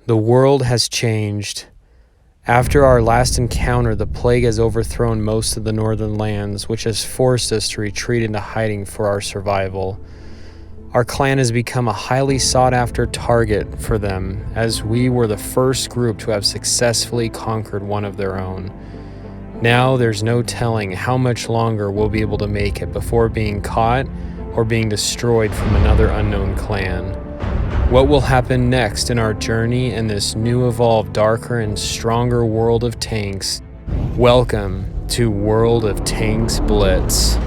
The world has changed. After our last encounter, the plague has overthrown most of the northern lands, which has forced us to retreat into hiding for our survival. Our clan has become a highly sought-after target for them, as we were the first group to have successfully conquered one of their own. Now there's no telling how much longer we'll be able to make it before being caught or being destroyed from another unknown clan. What will happen next in our journey in this new evolved, darker and stronger world of tanks? Welcome to World of Tanks Blitz.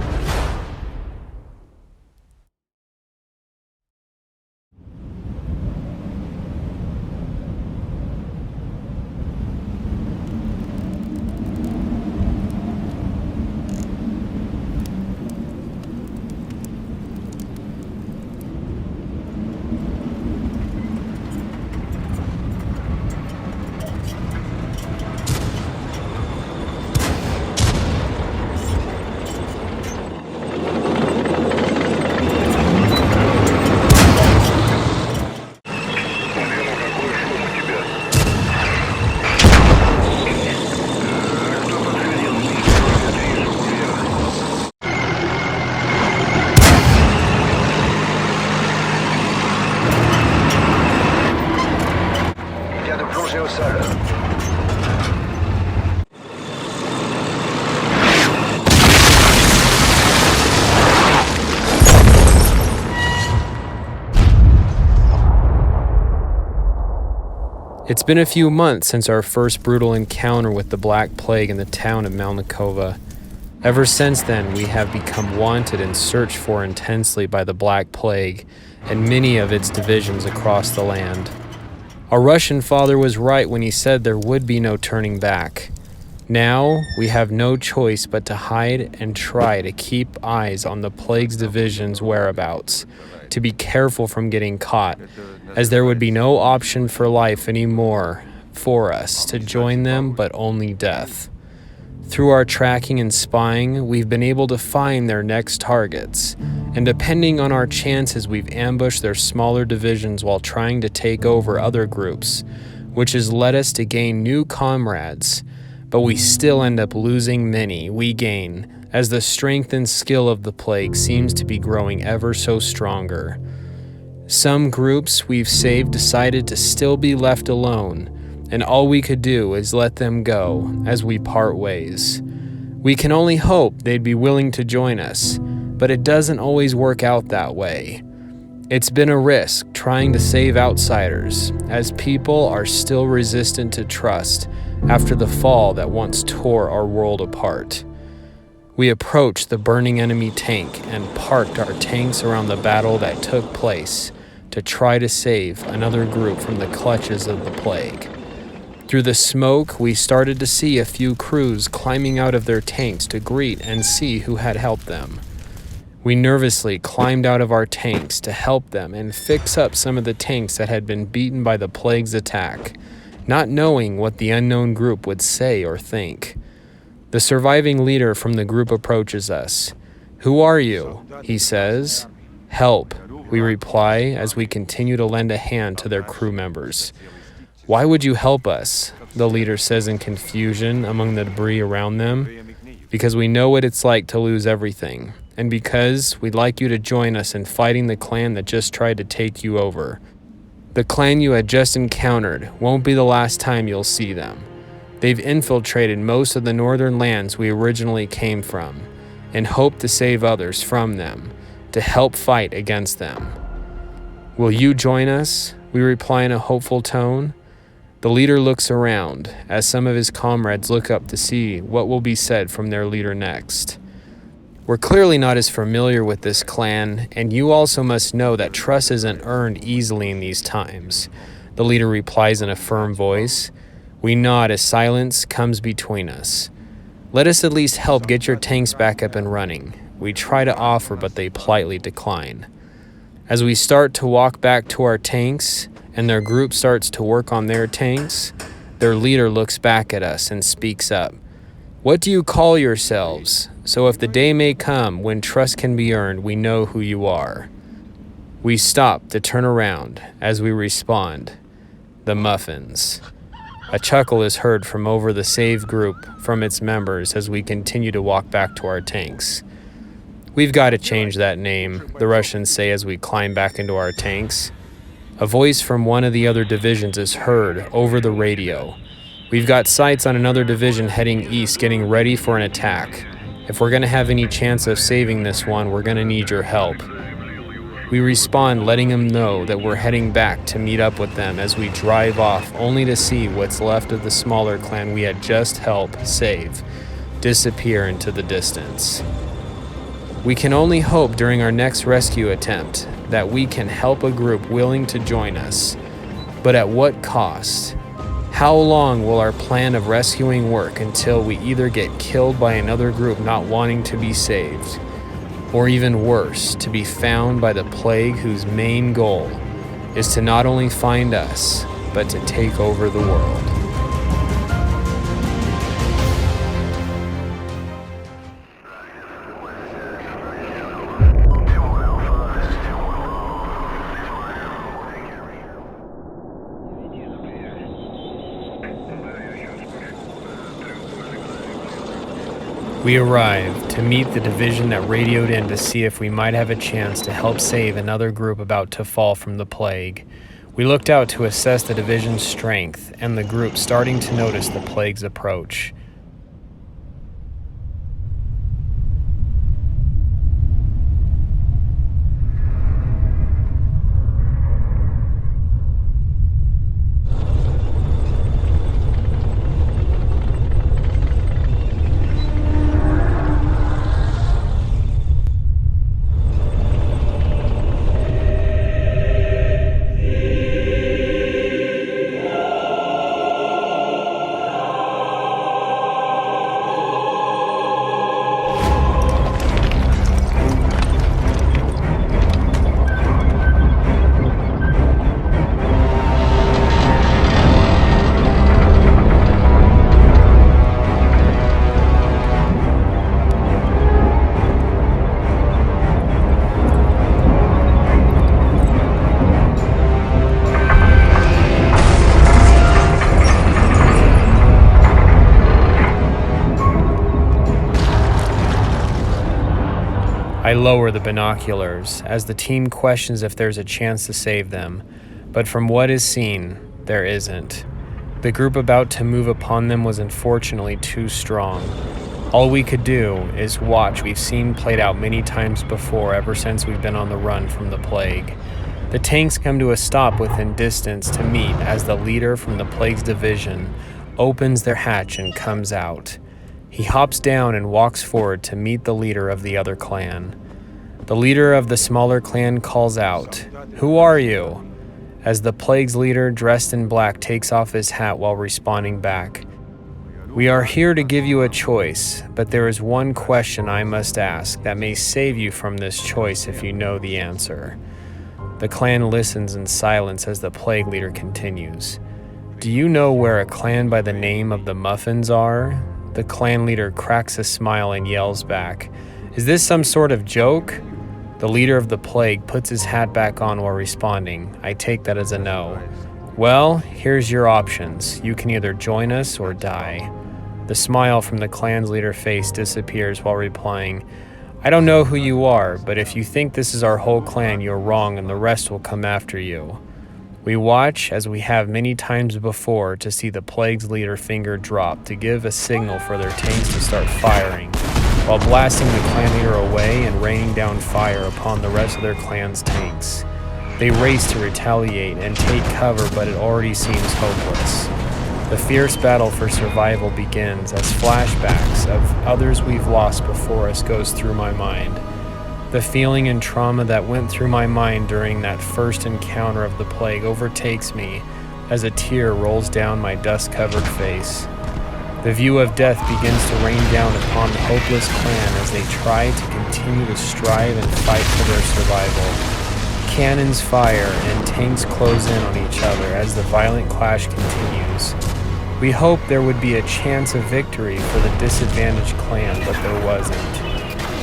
It's been a few months since our first brutal encounter with the Black Plague in the town of Malnikova. Ever since then, we have become wanted and searched for intensely by the Black Plague and many of its divisions across the land. Our Russian father was right when he said there would be no turning back. Now, we have no choice but to hide and try to keep eyes on the Plague's division's whereabouts, to be careful from getting caught, as there would be no option for life anymore for us to join them but only death. Through our tracking and spying, we've been able to find their next targets, and depending on our chances, we've ambushed their smaller divisions while trying to take over other groups, which has led us to gain new comrades, but we still end up losing many we gain, as the strength and skill of the Plague seems to be growing ever so stronger. Some groups we've saved decided to still be left alone, and all we could do is let them go as we part ways. We can only hope they'd be willing to join us, but it doesn't always work out that way. It's been a risk trying to save outsiders, as people are still resistant to trust after the fall that once tore our world apart. We approached the burning enemy tank and parked our tanks around the battle that took place to try to save another group from the clutches of the Plague. Through the smoke, we started to see a few crews climbing out of their tanks to greet and see who had helped them. We nervously climbed out of our tanks to help them and fix up some of the tanks that had been beaten by the Plague's attack, not knowing what the unknown group would say or think. The surviving leader from the group approaches us. "Who are you?" he says. "Help," we reply as we continue to lend a hand to their crew members. "Why would you help us?" the leader says in confusion among the debris around them. "Because we know what it's like to lose everything, and because we'd like you to join us in fighting the clan that just tried to take you over. The clan you had just encountered won't be the last time you'll see them. They've infiltrated most of the northern lands we originally came from, and hope to save others from them, to help fight against them." "Will you join us?" we reply in a hopeful tone. The leader looks around, as some of his comrades look up to see what will be said from their leader next. "We're clearly not as familiar with this clan, and you also must know that trust isn't earned easily in these times," the leader replies in a firm voice. We nod as silence comes between us. "Let us at least help get your tanks back up and running," we try to offer, but they politely decline. As we start to walk back to our tanks, and their group starts to work on their tanks, their leader looks back at us and speaks up. "What do you call yourselves? So if the day may come when trust can be earned, we know who you are." We stop to turn around as we respond. the Muffins. A chuckle is heard from over the save group from its members as we continue to walk back to our tanks. We've got to change that name, the Russians say as we climb back into our tanks. A voice from one of the other divisions is heard over the radio. We've got sights on another division heading east getting ready for an attack. If we're going to have any chance of saving this one, we're going to need your help. We respond letting them know that we're heading back to meet up with them as we drive off only to see what's left of the smaller clan we had just helped save disappear into the distance. We can only hope during our next rescue attempt that we can help a group willing to join us. But at what cost? How long will our plan of rescuing work until we either get killed by another group not wanting to be saved? Or even worse, to be found by the plague whose main goal is to not only find us, but to take over the world. We arrived to meet the division that radioed in to see if we might have a chance to help save another group about to fall from the plague. We looked out to assess the division's strength and the group starting to notice the plague's approach. I lower the binoculars as the team questions if there's a chance to save them, but from what is seen, there isn't. The group about to move upon them was unfortunately too strong. All we could do is watch. We've seen played out many times before ever since we've been on the run from the plague. The tanks come to a stop within distance to meet as the leader from the plague's division opens their hatch and comes out. He hops down and walks forward to meet the leader of the other clan. The leader of the smaller clan calls out, "Who are you?" as the plague's leader, dressed in black, takes off his hat while responding back. "We are here to give you a choice, but there is one question I must ask that may save you from this choice if you know the answer." The clan listens in silence as the plague leader continues. "Do you know where a clan by the name of the Muffins are?" The clan leader cracks a smile and yells back, "Is this some sort of joke?" The leader of the plague puts his hat back on while responding. I take that as a no. "Well, here's your options. You can either join us or die." The smile from the clan's leader's face disappears while replying, "I don't know who you are, but if you think this is our whole clan, you're wrong and the rest will come after you." We watch, as we have many times before, to see the plague's leader finger drop to give a signal for their tanks to start firing, while blasting the clan leader away and raining down fire upon the rest of their clan's tanks. They race to retaliate and take cover, but it already seems hopeless. The fierce battle for survival begins as flashbacks of others we've lost before us goes through my mind. The feeling and trauma that went through my mind during that first encounter of the plague overtakes me as a tear rolls down my dust-covered face. The view of death begins to rain down upon the hopeless clan as they try to continue to strive and fight for their survival. Cannons fire and tanks close in on each other as the violent clash continues. We hoped there would be a chance of victory for the disadvantaged clan, but there wasn't.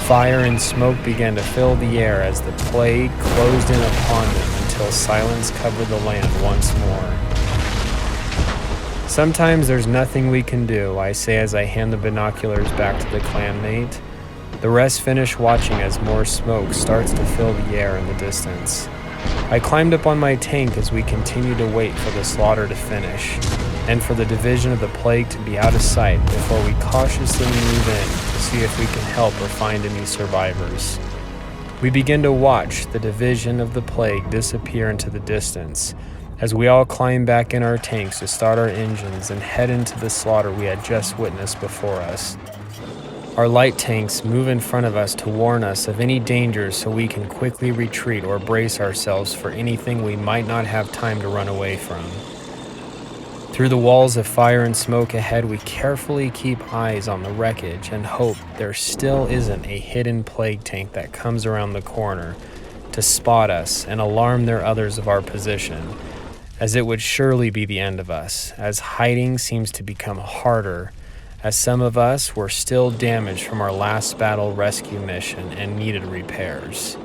Fire and smoke began to fill the air as the plague closed in upon them until silence covered the land once more. Sometimes there's nothing we can do, I say as I hand the binoculars back to the clanmate. The rest finish watching as more smoke starts to fill the air in the distance. I climbed up on my tank as we continue to wait for the slaughter to finish, and for the division of the plague to be out of sight before we cautiously move in to see if we can help or find any survivors. We begin to watch the division of the plague disappear into the distance, as we all climb back in our tanks to start our engines and head into the slaughter we had just witnessed before us. Our light tanks move in front of us to warn us of any dangers so we can quickly retreat or brace ourselves for anything we might not have time to run away from. Through the walls of fire and smoke ahead, we carefully keep eyes on the wreckage and hope there still isn't a hidden plague tank that comes around the corner to spot us and alarm their others of our position, as it would surely be the end of us, as hiding seems to become harder, as some of us were still damaged from our last battle rescue mission and needed repairs.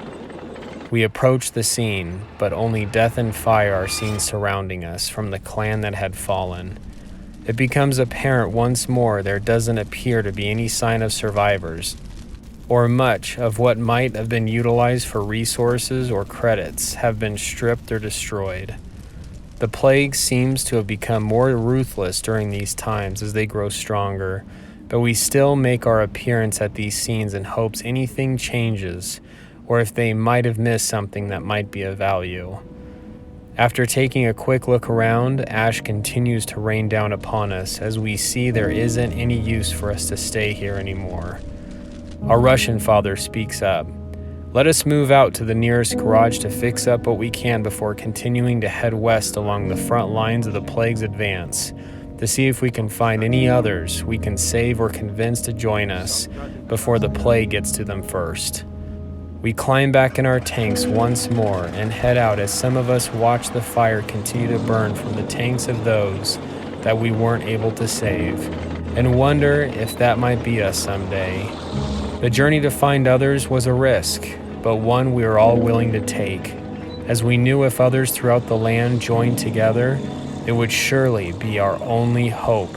We approach the scene, but only death and fire are seen surrounding us from the clan that had fallen. It becomes apparent once more there doesn't appear to be any sign of survivors, or much of what might have been utilized for resources or credits have been stripped or destroyed. The plague seems to have become more ruthless during these times as they grow stronger, but we still make our appearance at these scenes in hopes anything changes, or if they might have missed something that might be of value. After taking a quick look around, ash continues to rain down upon us as we see there isn't any use for us to stay here anymore. Our Russian father speaks up. Let us move out to the nearest garage to fix up what we can before continuing to head west along the front lines of the plague's advance, to see if we can find any others we can save or convince to join us before the plague gets to them first. We climb back in our tanks once more and head out as some of us watch the fire continue to burn from the tanks of those that we weren't able to save, and wonder if that might be us someday. The journey to find others was a risk, but one we were all willing to take, as we knew if others throughout the land joined together, it would surely be our only hope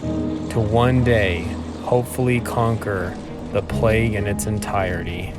to one day hopefully conquer the plague in its entirety.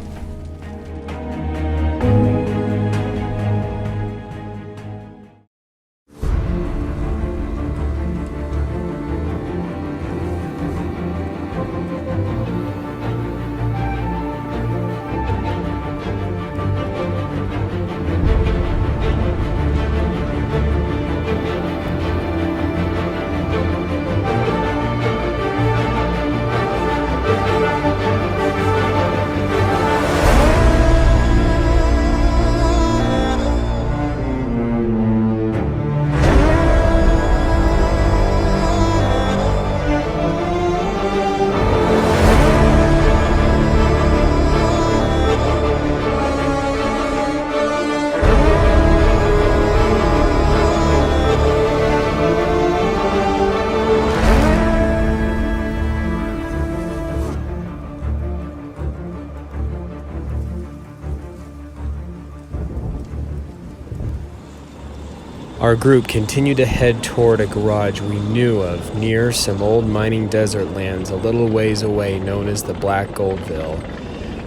Our group continued to head toward a garage we knew of near some old mining desert lands a little ways away known as the Black Goldville.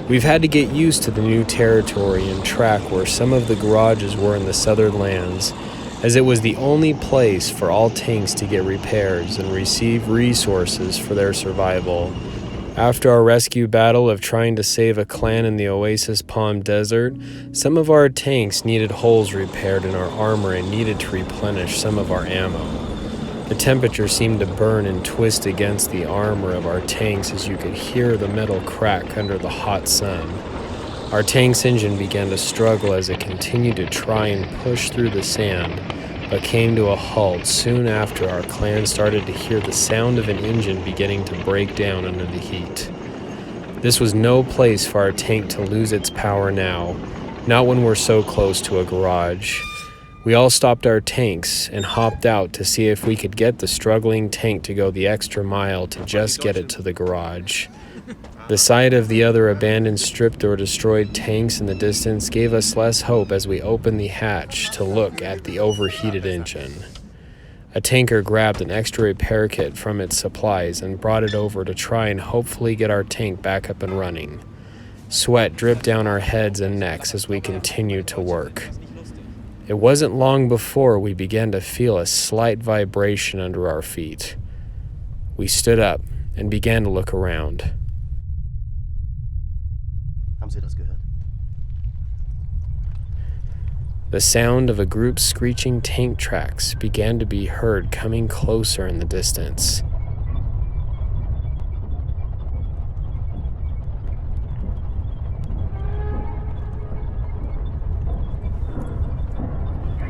We've had to get used to the new territory and track where some of the garages were in the southern lands, as it was the only place for all tanks to get repairs and receive resources for their survival. After our rescue battle of trying to save a clan in the Oasis Palm Desert, some of our tanks needed holes repaired in our armor and needed to replenish some of our ammo. The temperature seemed to burn and twist against the armor of our tanks as you could hear the metal crack under the hot sun. Our tank's engine began to struggle as it continued to try and push through the sand, but came to a halt soon after our clan started to hear the sound of an engine beginning to break down under the heat. This was no place for our tank to lose its power now, not when we're so close to a garage. We all stopped our tanks and hopped out to see if we could get the struggling tank to go the extra mile to just get it to the garage. The sight of the other abandoned, stripped, or destroyed tanks in the distance gave us less hope as we opened the hatch to look at the overheated engine. A tanker grabbed an extra repair kit from its supplies and brought it over to try and hopefully get our tank back up and running. Sweat dripped down our heads and necks as we continued to work. It wasn't long before we began to feel a slight vibration under our feet. We stood up and began to look around. Haben Sie das gehört? The sound of a group's screeching tank tracks began to be heard coming closer in the distance.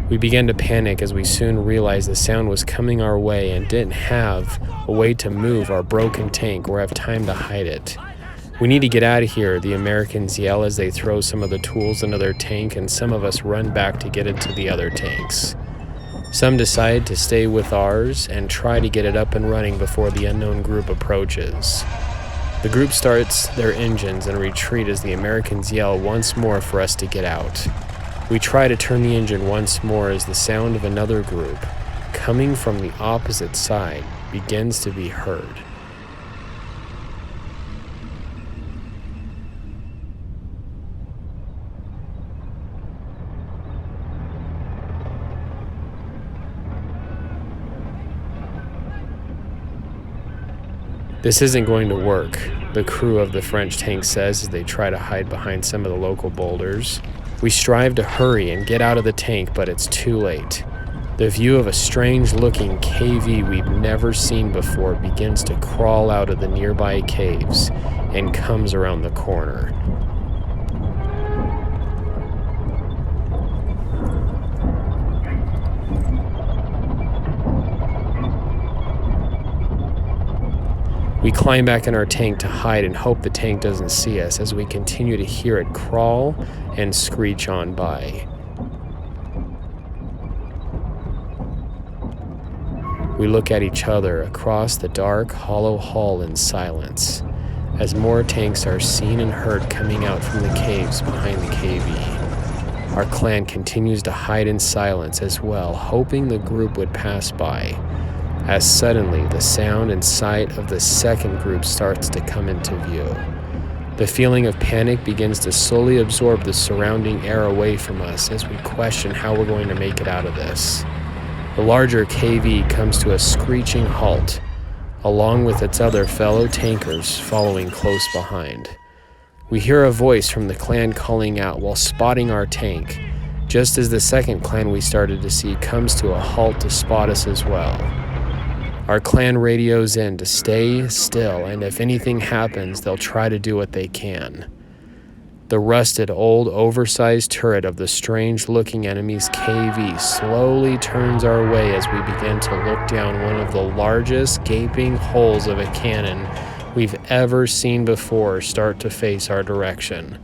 We began to panic as we soon realized the sound was coming our way and didn't have a way to move our broken tank or have time to hide it. "We need to get out of here," the Americans yell as they throw some of the tools into their tank, and some of us run back to get into the other tanks. Some decide to stay with ours and try to get it up and running before the unknown group approaches. The group starts their engines and retreat as the Americans yell once more for us to get out. We try to turn the engine once more as the sound of another group, coming from the opposite side, begins to be heard. "This isn't going to work," the crew of the French tank says as they try to hide behind some of the local boulders. We strive to hurry and get out of the tank, but it's too late. The view of a strange-looking KV we've never seen before begins to crawl out of the nearby caves and comes around the corner. We climb back in our tank to hide and hope the tank doesn't see us as we continue to hear it crawl and screech on by. We look at each other across the dark, hollow hall in silence as more tanks are seen and heard coming out from the caves behind the KV. Our clan continues to hide in silence as well, hoping the group would pass by, as suddenly the sound and sight of the second group starts to come into view. The feeling of panic begins to slowly absorb the surrounding air away from us as we question how we're going to make it out of this. The larger KV comes to a screeching halt, along with its other fellow tankers following close behind. We hear a voice from the clan calling out while spotting our tank, just as the second clan we started to see comes to a halt to spot us as well. Our clan radios in to stay still, and if anything happens, they'll try to do what they can. The rusted, old, oversized turret of the strange-looking enemy's KV slowly turns our way as we begin to look down one of the largest gaping holes of a cannon we've ever seen before start to face our direction.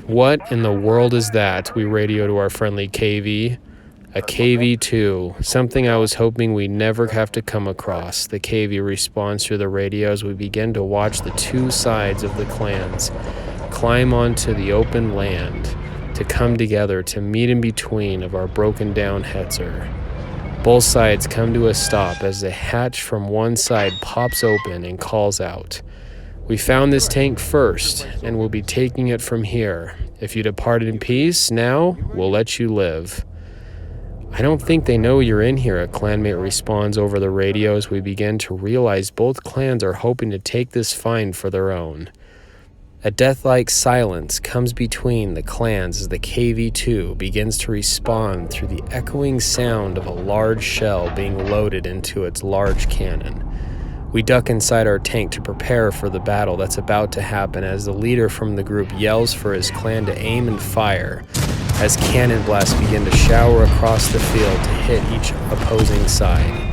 "What in the world is that?" we radio to our friendly KV. "A KV2, something I was hoping we'd never have to come across," the KV responds through the radio as we begin to watch the two sides of the clans climb onto the open land to come together to meet in between of our broken down Hetzer. Both sides come to a stop as the hatch from one side pops open and calls out, "We found this tank first, and we'll be taking it from here. If you depart in peace, now we'll let you live." "I don't think they know you're in here," a clanmate responds over the radio as we begin to realize both clans are hoping to take this find for their own. A death-like silence comes between the clans as the KV-2 begins to respond through the echoing sound of a large shell being loaded into its large cannon. We duck inside our tank to prepare for the battle that's about to happen as the leader from the group yells for his clan to aim and fire as cannon blasts begin to shower across the field to hit each opposing side.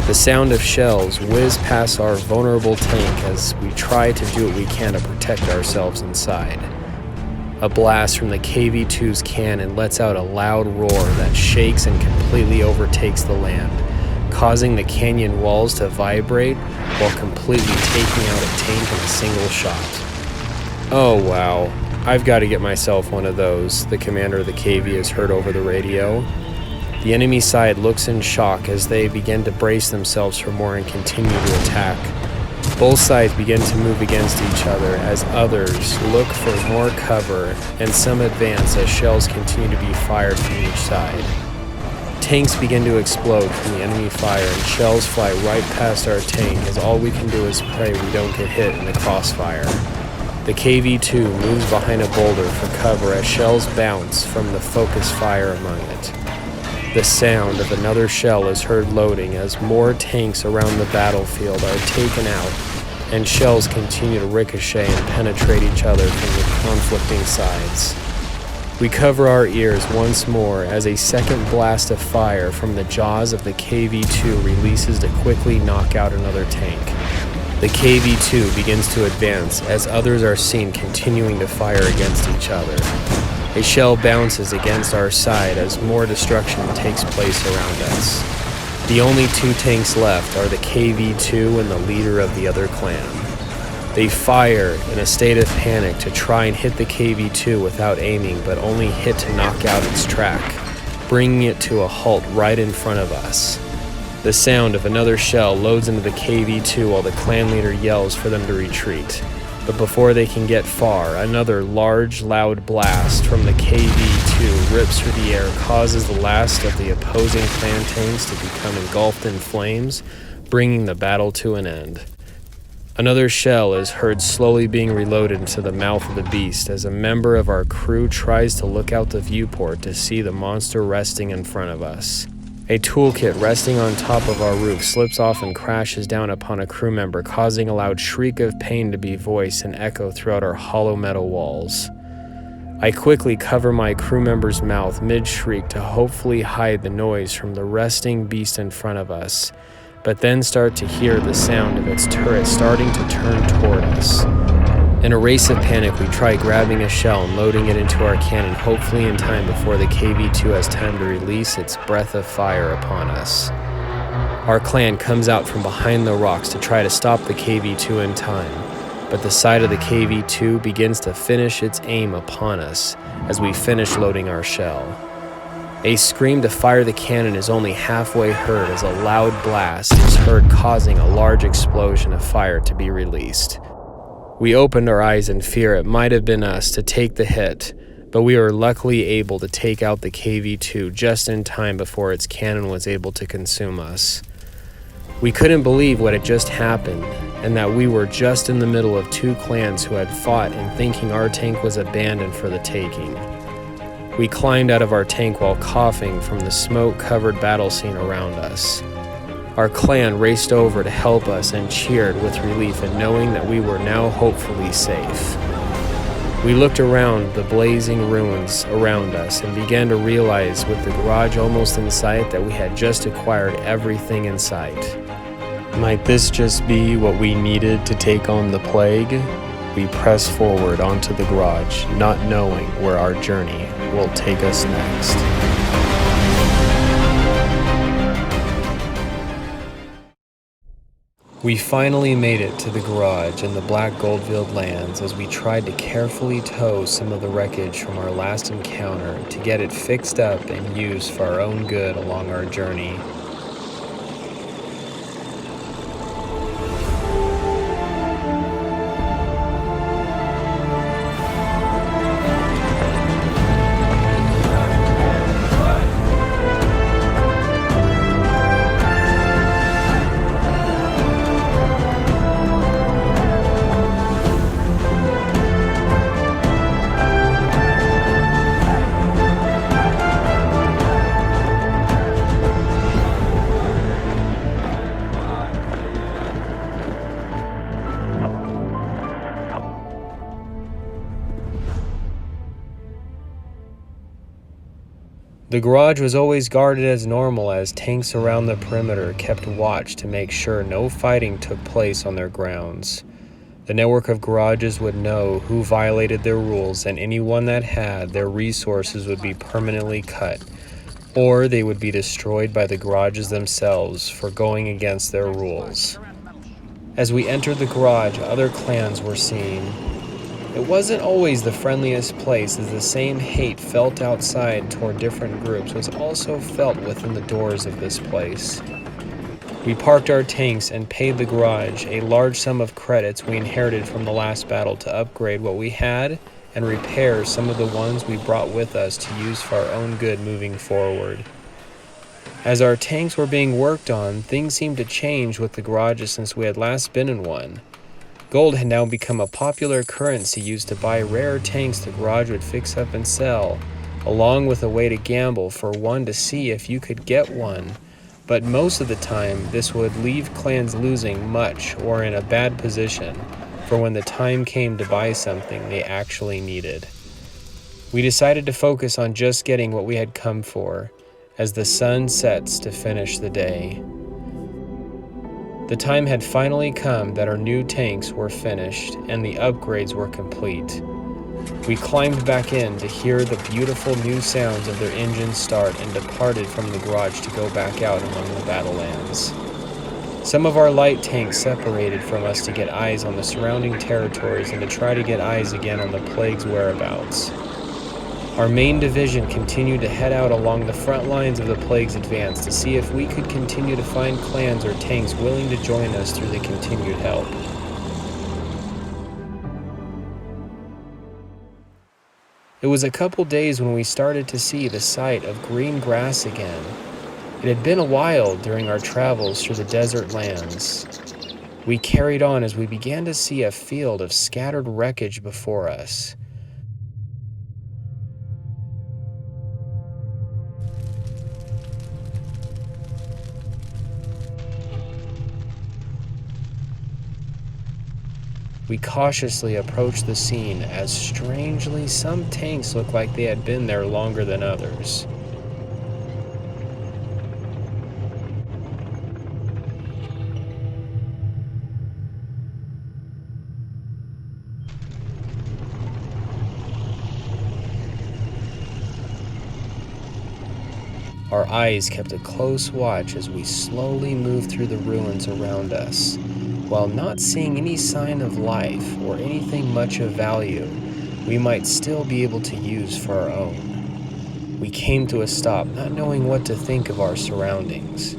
The sound of shells whiz past our vulnerable tank as we try to do what we can to protect ourselves inside. A blast from the KV-2's cannon lets out a loud roar that shakes and completely overtakes the land, causing the canyon walls to vibrate while completely taking out a tank in a single shot. "Oh wow, I've got to get myself one of those," the commander of the KV has heard over the radio. The enemy side looks in shock as they begin to brace themselves for more and continue to attack. Both sides begin to move against each other as others look for more cover, and some advance as shells continue to be fired from each side. Tanks begin to explode from the enemy fire and shells fly right past our tank as all we can do is pray we don't get hit in the crossfire. The KV-2 moves behind a boulder for cover as shells bounce from the focus fire among it. The sound of another shell is heard loading as more tanks around the battlefield are taken out and shells continue to ricochet and penetrate each other from the conflicting sides. We cover our ears once more as a second blast of fire from the jaws of the KV-2 releases to quickly knock out another tank. The KV-2 begins to advance as others are seen continuing to fire against each other. A shell bounces against our side as more destruction takes place around us. The only two tanks left are the KV-2 and the leader of the other clan. They fire in a state of panic to try and hit the KV-2 without aiming, but only hit to knock out its track, bringing it to a halt right in front of us. The sound of another shell loads into the KV-2 while the clan leader yells for them to retreat. But before they can get far, another large, loud blast from the KV-2 rips through the air, causes the last of the opposing clan tanks to become engulfed in flames, bringing the battle to an end. Another shell is heard slowly being reloaded into the mouth of the beast as a member of our crew tries to look out the viewport to see the monster resting in front of us. A toolkit resting on top of our roof slips off and crashes down upon a crew member, causing a loud shriek of pain to be voiced and echo throughout our hollow metal walls. I quickly cover my crew member's mouth mid-shriek to hopefully hide the noise from the resting beast in front of us, but then start to hear the sound of its turret starting to turn toward us. In a race of panic, we try grabbing a shell and loading it into our cannon, hopefully in time before the KV-2 has time to release its breath of fire upon us. Our clan comes out from behind the rocks to try to stop the KV-2 in time, but the side of the KV-2 begins to finish its aim upon us as we finish loading our shell. A scream to fire the cannon is only halfway heard as a loud blast is heard, causing a large explosion of fire to be released. We opened our eyes in fear it might have been us to take the hit, but we were luckily able to take out the KV-2 just in time before its cannon was able to consume us. We couldn't believe what had just happened, and that we were just in the middle of two clans who had fought and thinking our tank was abandoned for the taking. We climbed out of our tank while coughing from the smoke-covered battle scene around us. Our clan raced over to help us and cheered with relief in knowing that we were now hopefully safe. We looked around the blazing ruins around us and began to realize with the garage almost in sight that we had just acquired everything in sight. Might this just be what we needed to take on the plague? We press forward onto the garage, not knowing where our journey will take us next. We finally made it to the garage in the Black Goldfield lands as we tried to carefully tow some of the wreckage from our last encounter to get it fixed up and used for our own good along our journey. The garage was always guarded as normal as tanks around the perimeter kept watch to make sure no fighting took place on their grounds. The network of garages would know who violated their rules, and anyone that had, their resources would be permanently cut, or they would be destroyed by the garages themselves for going against their rules. As we entered the garage, other clans were seen. It wasn't always the friendliest place, as the same hate felt outside toward different groups was also felt within the doors of this place. We parked our tanks and paid the garage a large sum of credits we inherited from the last battle to upgrade what we had and repair some of the ones we brought with us to use for our own good moving forward. As our tanks were being worked on, things seemed to change with the garages since we had last been in one. Gold had now become a popular currency used to buy rare tanks the garage would fix up and sell, along with a way to gamble for one to see if you could get one. But most of the time, this would leave clans losing much or in a bad position for when the time came to buy something they actually needed. We decided to focus on just getting what we had come for, as the sun sets to finish the day. The time had finally come that our new tanks were finished and the upgrades were complete. We climbed back in to hear the beautiful new sounds of their engines start and departed from the garage to go back out among the battlelands. Some of our light tanks separated from us to get eyes on the surrounding territories and to try to get eyes again on the plague's whereabouts. Our main division continued to head out along the front lines of the plague's advance to see if we could continue to find clans or tanks willing to join us through the continued help. It was a couple days when we started to see the sight of green grass again. It had been a while during our travels through the desert lands. We carried on as we began to see a field of scattered wreckage before us. We cautiously approached the scene as strangely some tanks looked like they had been there longer than others. Our eyes kept a close watch as we slowly moved through the ruins around us. While not seeing any sign of life or anything much of value, we might still be able to use for our own. We came to a stop, not knowing what to think of our surroundings.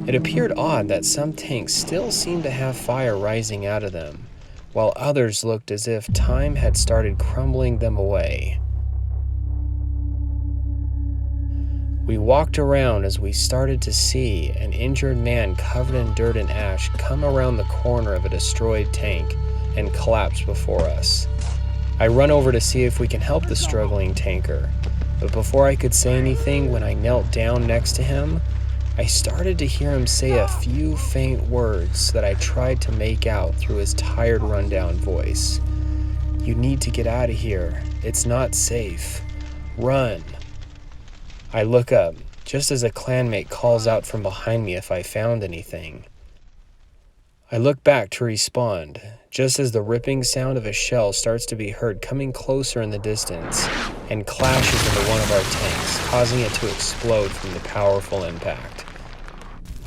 It appeared odd that some tanks still seemed to have fire rising out of them, while others looked as if time had started crumbling them away. We walked around as we started to see an injured man covered in dirt and ash come around the corner of a destroyed tank and collapse before us. I run over to see if we can help the struggling tanker, but before I could say anything, when I knelt down next to him, I started to hear him say a few faint words that I tried to make out through his tired, rundown voice. "You need to get out of here. It's not safe. Run." I look up, just as a clanmate calls out from behind me if I found anything. I look back to respond, just as the ripping sound of a shell starts to be heard coming closer in the distance and clashes into one of our tanks, causing it to explode from the powerful impact.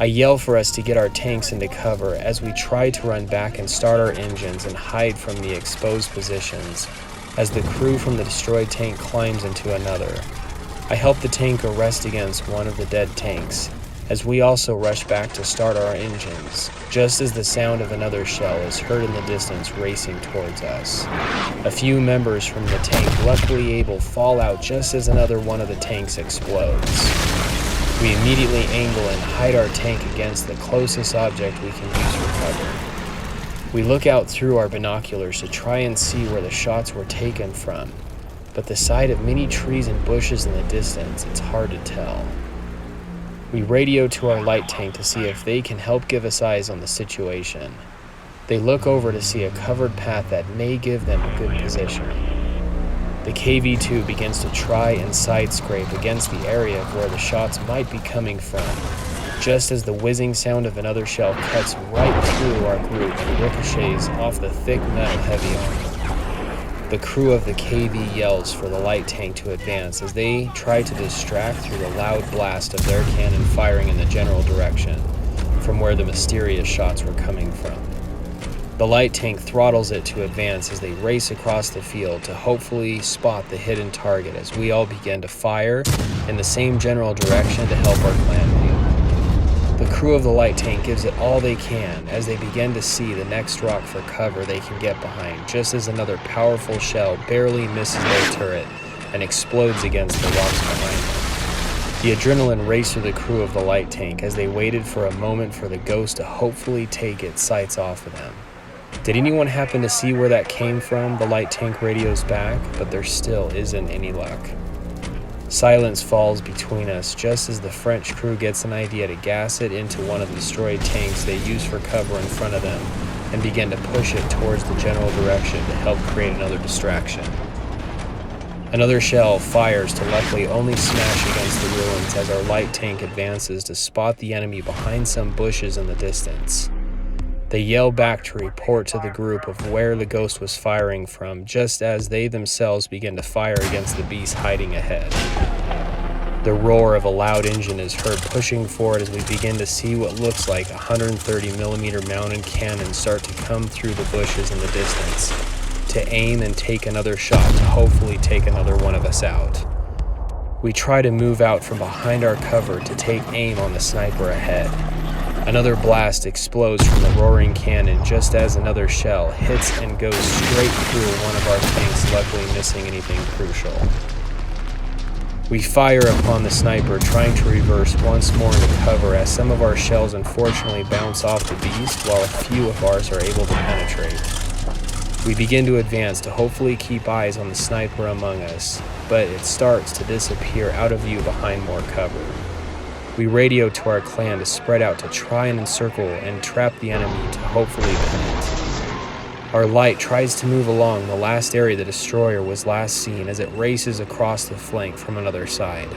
I yell for us to get our tanks into cover as we try to run back and start our engines and hide from the exposed positions as the crew from the destroyed tank climbs into another. I help the tanker rest against one of the dead tanks, as we also rush back to start our engines, just as the sound of another shell is heard in the distance racing towards us. A few members from the tank, luckily able, fall out just as another one of the tanks explodes. We immediately angle and hide our tank against the closest object we can use for cover. We look out through our binoculars to try and see where the shots were taken from, but the sight of many trees and bushes in the distance, it's hard to tell. We radio to our light tank to see if they can help give us eyes on the situation. They look over to see a covered path that may give them a good position. The KV-2 begins to try and side scrape against the area of where the shots might be coming from, just as the whizzing sound of another shell cuts right through our group and ricochets off the thick metal heavy armor. The crew of the KV yells for the light tank to advance as they try to distract through the loud blast of their cannon firing in the general direction from where the mysterious shots were coming from. The light tank throttles it to advance as they race across the field to hopefully spot the hidden target as we all begin to fire in the same general direction to help our clanmate. The crew of the light tank gives it all they can as they begin to see the next rock for cover they can get behind, just as another powerful shell barely misses their turret and explodes against the rocks behind them. The adrenaline raced through the crew of the light tank as they waited for a moment for the ghost to hopefully take its sights off of them. Did anyone happen to see where that came from? The light tank radios back, but there still isn't any luck. Silence falls between us just as the French crew gets an idea to gas it into one of the destroyed tanks they use for cover in front of them and begin to push it towards the general direction to help create another distraction. Another shell fires to luckily only smash against the ruins as our light tank advances to spot the enemy behind some bushes in the distance. They yell back to report to the group of where the ghost was firing from, just as they themselves begin to fire against the beast hiding ahead. The roar of a loud engine is heard pushing forward as we begin to see what looks like 130mm mounted cannons start to come through the bushes in the distance, to aim and take another shot to hopefully take another one of us out. We try to move out from behind our cover to take aim on the sniper ahead. Another blast explodes from the roaring cannon just as another shell hits and goes straight through one of our tanks, luckily missing anything crucial. We fire upon the sniper, trying to reverse once more into cover as some of our shells unfortunately bounce off the beast while a few of ours are able to penetrate. We begin to advance to hopefully keep eyes on the sniper among us, but it starts to disappear out of view behind more cover. We radio to our clan to spread out to try and encircle and trap the enemy to hopefully pin it. Our light tries to move along the last area the destroyer was last seen as it races across the flank from another side.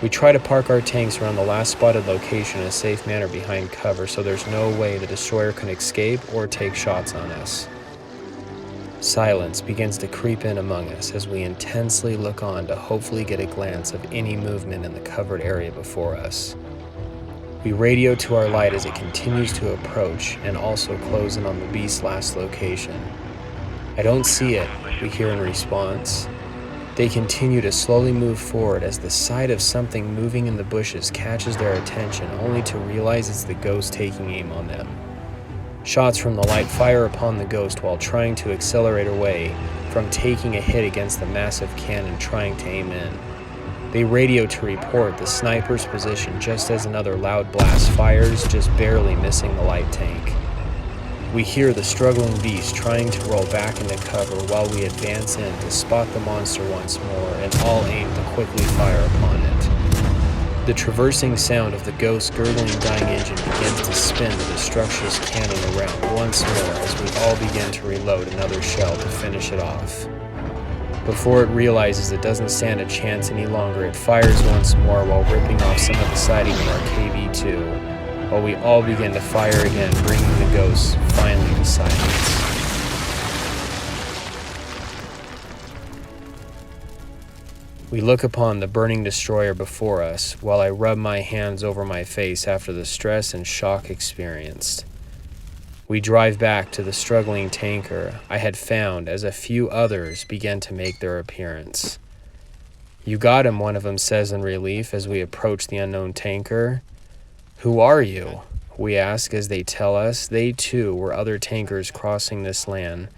We try to park our tanks around the last spotted location in a safe manner behind cover so there's no way the destroyer can escape or take shots on us. Silence begins to creep in among us as we intensely look on to hopefully get a glance of any movement in the covered area before us. We radio to our light as it continues to approach and also close in on the beast's last location. "I don't see it," we hear in response. They continue to slowly move forward as the sight of something moving in the bushes catches their attention, only to realize it's the ghost taking aim on them. Shots from the light fire upon the ghost while trying to accelerate away from taking a hit against the massive cannon trying to aim in. They radio to report the sniper's position just as another loud blast fires, just barely missing the light tank. We hear the struggling beast trying to roll back into cover while we advance in to spot the monster once more and all aim to quickly fire upon it. The traversing sound of the ghost's gurgling dying engine begins to spin the destructious cannon around once more as we all begin to reload another shell to finish it off. Before it realizes it doesn't stand a chance any longer, it fires once more while ripping off some of the siding of our KV-2, while we all begin to fire again, bringing the ghost finally to silence. We look upon the burning destroyer before us, while I rub my hands over my face after the stress and shock experienced. We drive back to the struggling tanker I had found as a few others began to make their appearance. "You got him," one of them says in relief as we approach the unknown tanker. "Who are you?" we ask as they tell us they too were other tankers crossing this land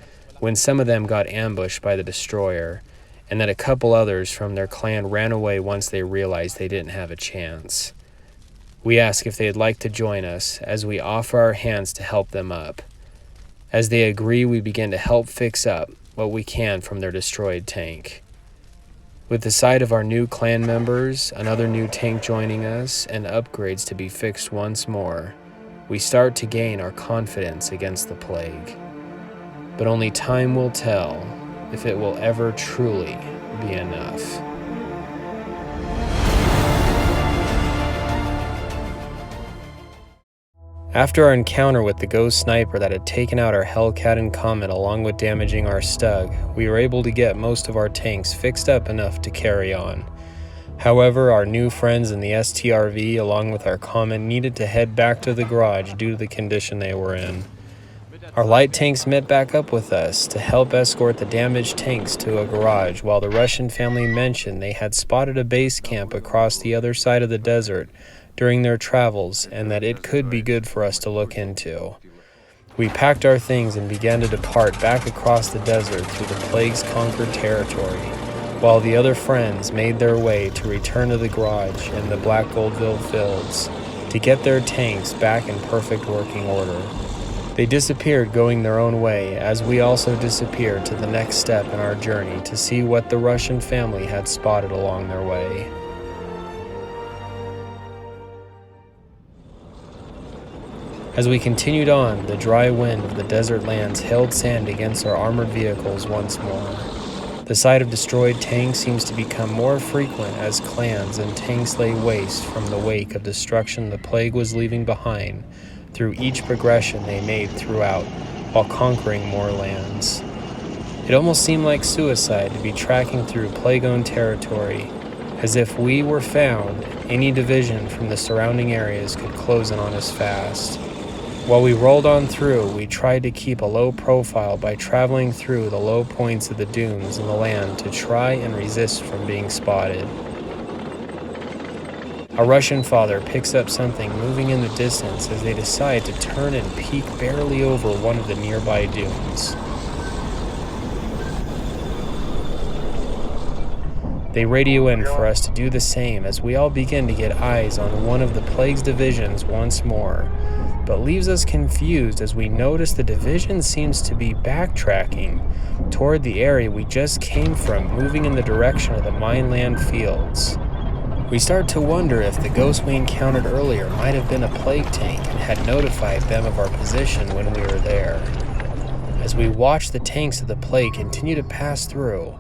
when some of them got ambushed by the destroyer, and that a couple others from their clan ran away once they realized they didn't have a chance. We ask if they'd like to join us as we offer our hands to help them up. As they agree, we begin to help fix up what we can from their destroyed tank. With the sight of our new clan members, another new tank joining us, and upgrades to be fixed once more, we start to gain our confidence against the plague. But only time will tell if it will ever truly be enough. After our encounter with the ghost sniper that had taken out our Hellcat and Comet along with damaging our Stug, we were able to get most of our tanks fixed up enough to carry on. However, our new friends in the STRV along with our Comet needed to head back to the garage due to the condition they were in. Our light tanks met back up with us to help escort the damaged tanks to a garage, while the Russian family mentioned they had spotted a base camp across the other side of the desert during their travels and that it could be good for us to look into. We packed our things and began to depart back across the desert through the plague's conquered territory, while the other friends made their way to return to the garage in the Black Goldville fields to get their tanks back in perfect working order. They disappeared going their own way, as we also disappeared to the next step in our journey to see what the Russian family had spotted along their way. As we continued on, the dry wind of the desert lands hailed sand against our armored vehicles once more. The sight of destroyed tanks seems to become more frequent as clans and tanks lay waste from the wake of destruction the plague was leaving behind through each progression they made throughout while conquering more lands. It almost seemed like suicide to be tracking through plague-owned territory, as if we were found, any division from the surrounding areas could close in on us fast. While we rolled on through, we tried to keep a low profile by traveling through the low points of the dunes in the land to try and resist from being spotted. A Russian father picks up something moving in the distance as they decide to turn and peek barely over one of the nearby dunes. They radio in for us to do the same as we all begin to get eyes on one of the plague's divisions once more, but leaves us confused as we notice the division seems to be backtracking toward the area we just came from, moving in the direction of the mineland fields. We start to wonder if the ghost we encountered earlier might have been a plague tank and had notified them of our position when we were there. As we watched the tanks of the plague continue to pass through,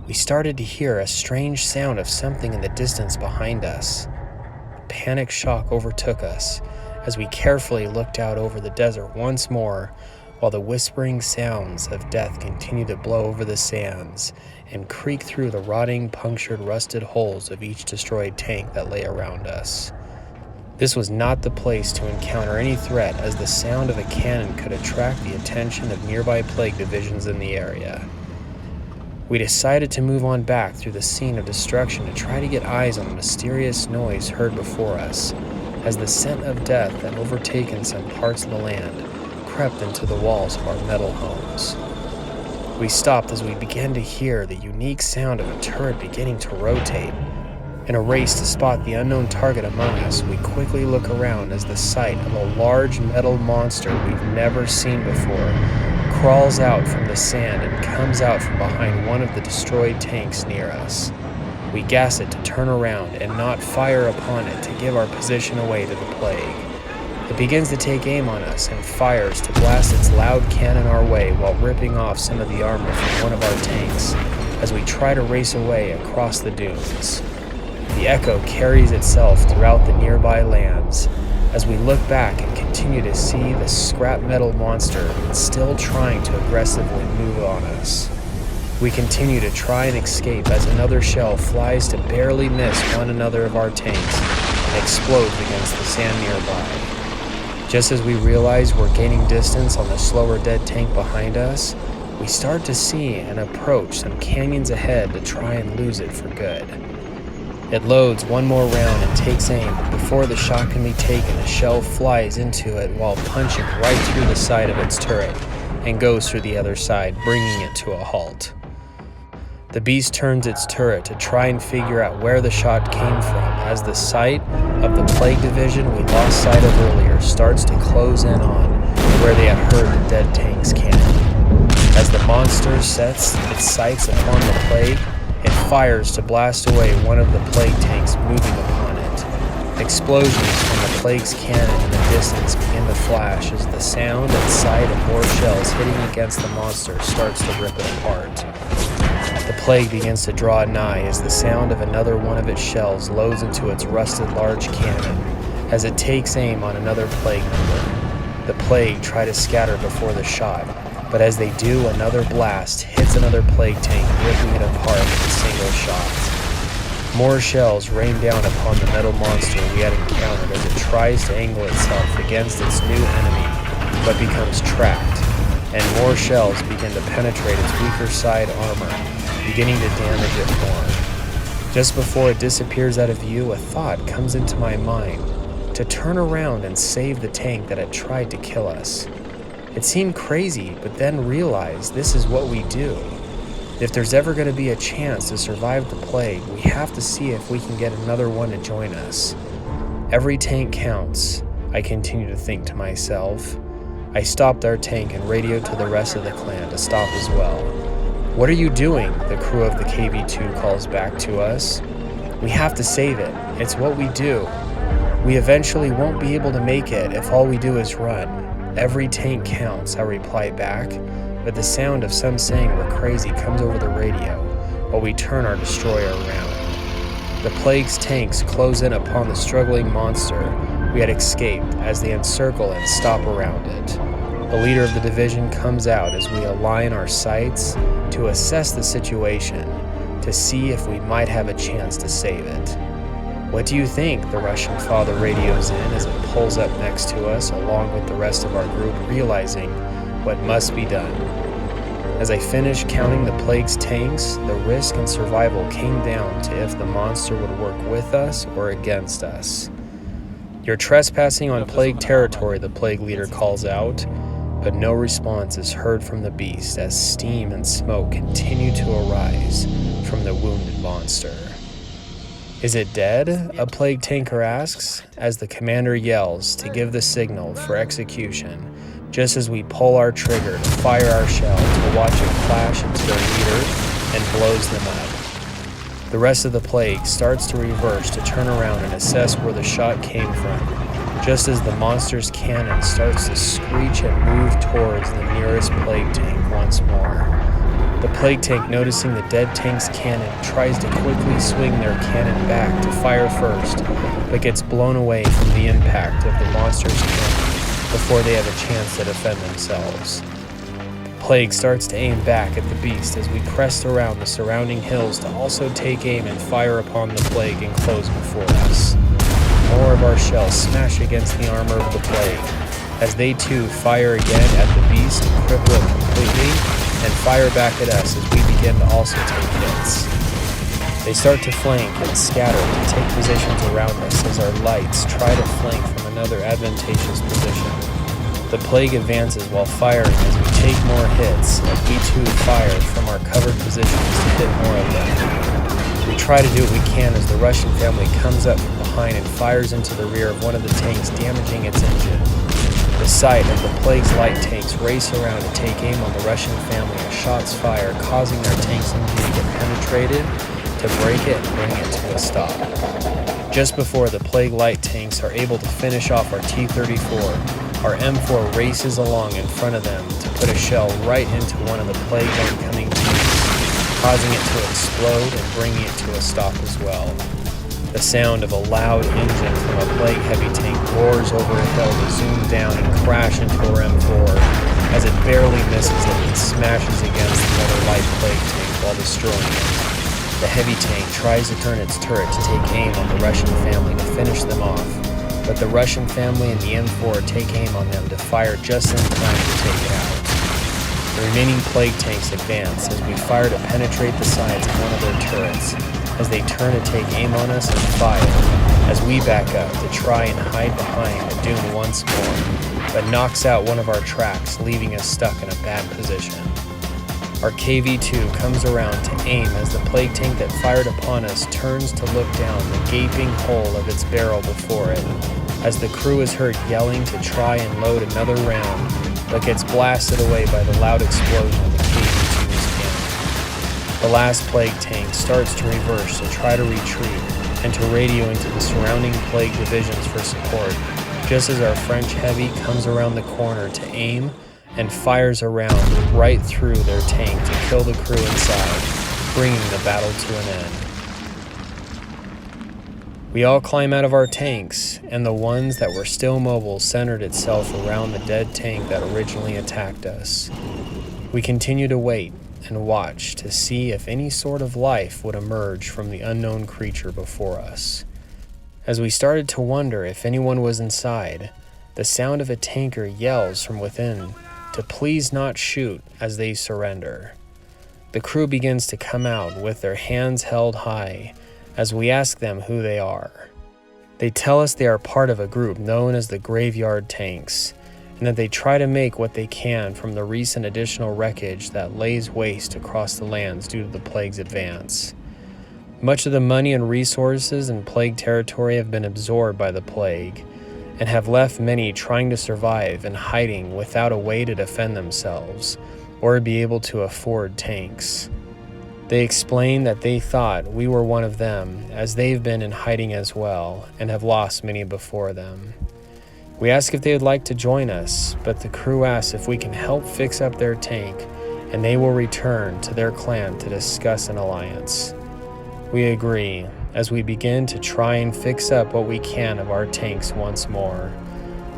we started to hear a strange sound of something in the distance behind us. A panic shock overtook us as we carefully looked out over the desert once more, while the whispering sounds of death continued to blow over the sands and creak through the rotting, punctured, rusted holes of each destroyed tank that lay around us. This was not the place to encounter any threat, as the sound of a cannon could attract the attention of nearby plague divisions in the area. We decided to move on back through the scene of destruction to try to get eyes on the mysterious noise heard before us, as the scent of death that overtaken some parts of the land crept into the walls of our metal homes. We stopped as we began to hear the unique sound of a turret beginning to rotate. In a race to spot the unknown target among us, we quickly look around as the sight of a large metal monster we've never seen before crawls out from the sand and comes out from behind one of the destroyed tanks near us. We gas it to turn around and not fire upon it to give our position away to the plague. It begins to take aim on us and fires to blast its loud cannon our way while ripping off some of the armor from one of our tanks as we try to race away across the dunes. The echo carries itself throughout the nearby lands as we look back and continue to see the scrap metal monster still trying to aggressively move on us. We continue to try and escape as another shell flies to barely miss one another of our tanks and explodes against the sand nearby. Just as we realize we're gaining distance on the slower dead tank behind us, we start to see and approach some canyons ahead to try and lose it for good. It loads one more round and takes aim, but before the shot can be taken, a shell flies into it while punching right through the side of its turret and goes through the other side, bringing it to a halt. The beast turns its turret to try and figure out where the shot came from as the sight of the plague division we lost sight of earlier starts to close in on where they had heard the dead tank's cannon. As the monster sets its sights upon the plague, it fires to blast away one of the plague tanks moving upon it. Explosions from the plague's cannon in the distance begin to flash as the sound and sight of more shells hitting against the monster starts to rip it apart. The plague begins to draw nigh as the sound of another one of its shells loads into its rusted large cannon as it takes aim on another plague member. The plague try to scatter before the shot, but as they do, another blast hits another plague tank, ripping it apart with a single shot. More shells rain down upon the metal monster we had encountered as it tries to angle itself against its new enemy, but becomes trapped and more shells begin to penetrate its weaker side armor, beginning to damage it more. Just before it disappears out of view, a thought comes into my mind to turn around and save the tank that had tried to kill us. It seemed crazy, but then realized this is what we do. If there's ever going to be a chance to survive the plague, we have to see if we can get another one to join us. Every tank counts, I continue to think to myself. I stopped our tank and radioed to the rest of the clan to stop as well. "What are you doing?" the crew of the KV2 calls back to us. "We have to save it. It's what we do. We eventually won't be able to make it if all we do is run. Every tank counts," I reply back, but the sound of some saying we're crazy comes over the radio while we turn our destroyer around. The plague's tanks close in upon the struggling monster we had escaped as they encircle and stop around it. The leader of the division comes out as we align our sights to assess the situation to see if we might have a chance to save it. "What do you think?" the Russian father radios in as it pulls up next to us along with the rest of our group, realizing what must be done. As I finished counting the plague's tanks, the risk and survival came down to if the monster would work with us or against us. "You're trespassing on plague territory," the plague leader calls out, but no response is heard from the beast as steam and smoke continue to arise from the wounded monster. "Is it dead?" a plague tanker asks, as the commander yells to give the signal for execution, just as we pull our trigger to fire our shell to watch it clash into their leader and blows them up. The rest of the plague starts to reverse to turn around and assess where the shot came from, just as the monster's cannon starts to screech and move towards the nearest plague tank once more. The plague tank, noticing the dead tank's cannon, tries to quickly swing their cannon back to fire first, but gets blown away from the impact of the monster's cannon before they have a chance to defend themselves. Plague starts to aim back at the beast as we crest around the surrounding hills to also take aim and fire upon the plague enclosed before us. More of our shells smash against the armor of the plague as they too fire again at the beast to cripple it completely and fire back at us as we begin to also take hits. They start to flank and scatter to take positions around us as our lights try to flank from another advantageous position. The plague advances while firing as we take more hits as we too fire from our covered positions to hit more of them. We try to do what we can as the Russian family comes up from behind and fires into the rear of one of the tanks, damaging its engine. The sight of the plague's light tanks race around to take aim on the Russian family as shots fire, causing their tank's engine to get penetrated, to break it and bring it to a stop. Just before the plague light tanks are able to finish off our T-34, our M4 races along in front of them to put a shell right into one of the plague's oncoming tanks, causing it to explode and bringing it to a stop as well. The sound of a loud engine from a plague heavy tank roars over a hill to zoom down and crash into our M4 as it barely misses it and smashes against another light plague tank while destroying it. The heavy tank tries to turn its turret to take aim on the Russian family to finish them off, but the Russian family and the M4 take aim on them to fire just in time to take it out. The remaining plague tanks advance as we fire to penetrate the sides of one of their turrets as they turn to take aim on us and fire as we back up to try and hide behind the dune once more, but knocks out one of our tracks, leaving us stuck in a bad position. Our KV2 comes around to aim as the plague tank that fired upon us turns to look down the gaping hole of its barrel before it, as the crew is heard yelling to try and load another round, but gets blasted away by the loud explosion of the KV2's cannon. The last plague tank starts to reverse to try to retreat and to radio into the surrounding plague divisions for support, just as our French heavy comes around the corner to aim and fires around right through their tank to kill the crew inside, bringing the battle to an end. We all climb out of our tanks, and the ones that were still mobile centered itself around the dead tank that originally attacked us. We continue to wait and watch to see if any sort of life would emerge from the unknown creature before us. As we started to wonder if anyone was inside, the sound of a tanker yells from within to please not shoot as they surrender. The crew begins to come out with their hands held high as we ask them who they are. They tell us they are part of a group known as the Graveyard Tanks, and that they try to make what they can from the recent additional wreckage that lays waste across the lands due to the plague's advance. Much of the money and resources in plague territory have been absorbed by the plague, and have left many trying to survive and hiding without a way to defend themselves or be able to afford tanks. They explain that they thought we were one of them, as they've been in hiding as well and have lost many before them. We ask if they would like to join us, but the crew asks if we can help fix up their tank, and they will return to their clan to discuss an alliance. We agree, as we begin to try and fix up what we can of our tanks once more,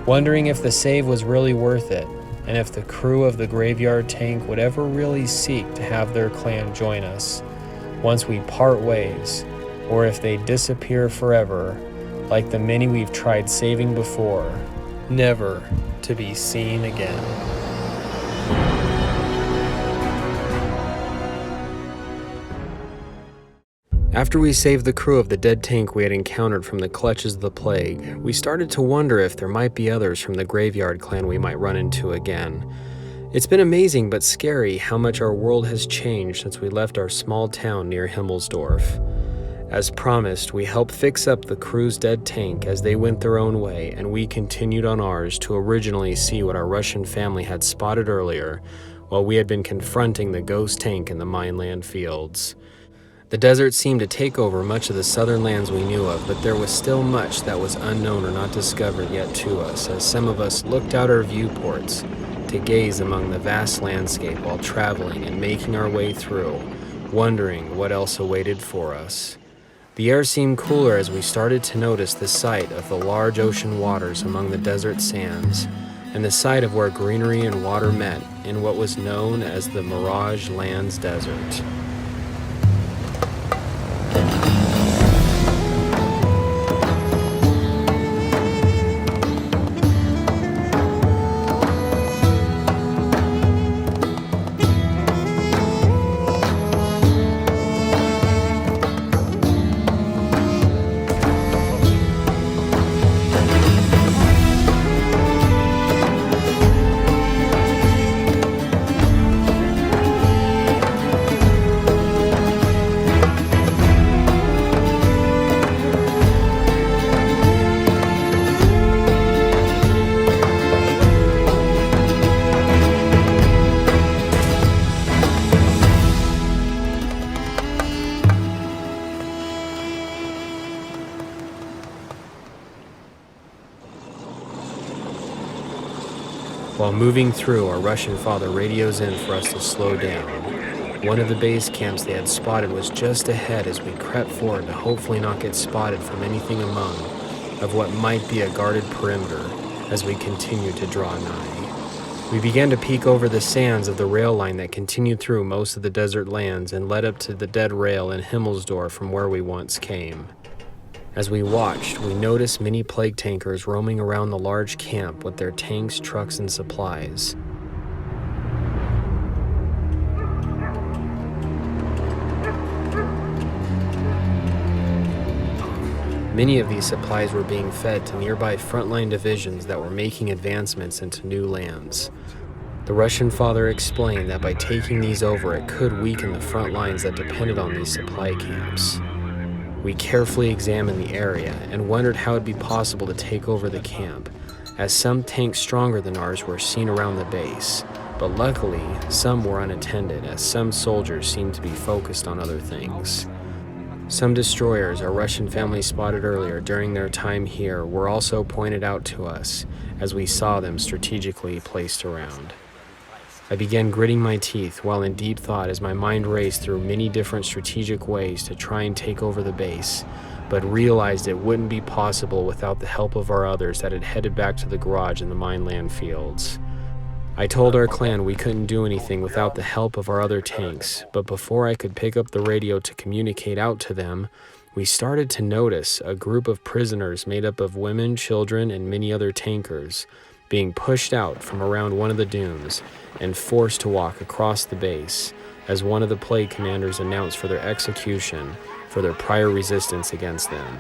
wondering if the save was really worth it, and if the crew of the Graveyard Tank would ever really seek to have their clan join us once we part ways, or if they disappear forever like the many we've tried saving before, never to be seen again. After we saved the crew of the dead tank we had encountered from the clutches of the plague, we started to wonder if there might be others from the Graveyard clan we might run into again. It's been amazing but scary how much our world has changed since we left our small town near Himmelsdorf. As promised, we helped fix up the crew's dead tank as they went their own way, and we continued on ours to originally see what our Russian family had spotted earlier, while we had been confronting the ghost tank in the mineland fields. The desert seemed to take over much of the southern lands we knew of, but there was still much that was unknown or not discovered yet to us, as some of us looked out our viewports to gaze among the vast landscape while traveling and making our way through, wondering what else awaited for us. The air seemed cooler as we started to notice the sight of the large ocean waters among the desert sands, and the sight of where greenery and water met in what was known as the Mirage Lands Desert. While moving through, our Russian father radios in for us to slow down. One of the base camps they had spotted was just ahead as we crept forward to hopefully not get spotted from anything among of what might be a guarded perimeter as we continued to draw nigh. We began to peek over the sands of the rail line that continued through most of the desert lands and led up to the dead rail in Himmelsdorf from where we once came. As we watched, we noticed many plague tankers roaming around the large camp with their tanks, trucks, and supplies. Many of these supplies were being fed to nearby frontline divisions that were making advancements into new lands. The Russian father explained that by taking these over, it could weaken the front lines that depended on these supply camps. We carefully examined the area and wondered how it would be possible to take over the camp, as some tanks stronger than ours were seen around the base, but luckily some were unattended, as some soldiers seemed to be focused on other things. Some destroyers our Russian family spotted earlier during their time here were also pointed out to us as we saw them strategically placed around. I began gritting my teeth while in deep thought as my mind raced through many different strategic ways to try and take over the base, but realized it wouldn't be possible without the help of our others that had headed back to the garage in the mineland fields. I told our clan we couldn't do anything without the help of our other tanks, but before I could pick up the radio to communicate out to them, we started to notice a group of prisoners made up of women, children, and many other tankers being pushed out from around one of the dunes and forced to walk across the base as one of the plague commanders announced for their execution for their prior resistance against them.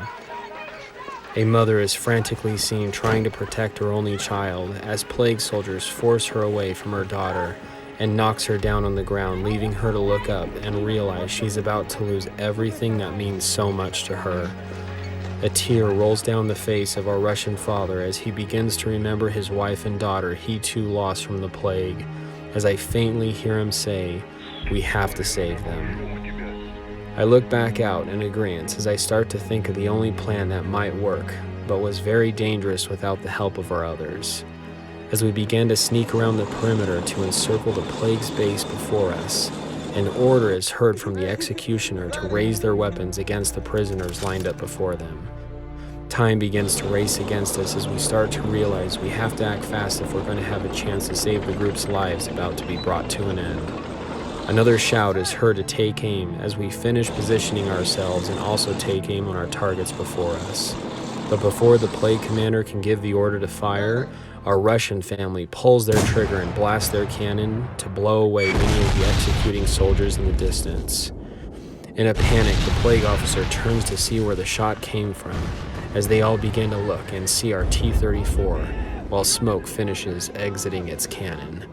A mother is frantically seen trying to protect her only child as plague soldiers force her away from her daughter and knocks her down on the ground, leaving her to look up and realize she's about to lose everything that means so much to her. A tear rolls down the face of our Russian father as he begins to remember his wife and daughter he too lost from the plague, as I faintly hear him say, "We have to save them." I look back out in agreement as I start to think of the only plan that might work, but was very dangerous without the help of our others. As we began to sneak around the perimeter to encircle the plague's base before us, an order is heard from the executioner to raise their weapons against the prisoners lined up before them. Time begins to race against us as we start to realize we have to act fast if we're going to have a chance to save the group's lives about to be brought to an end. Another shout is heard to take aim as we finish positioning ourselves and also take aim on our targets before us. But before the plague commander can give the order to fire, our Russian family pulls their trigger and blasts their cannon to blow away many of the executing soldiers in the distance. In a panic, the plague officer turns to see where the shot came from as they all begin to look and see our T-34 while smoke finishes exiting its cannon.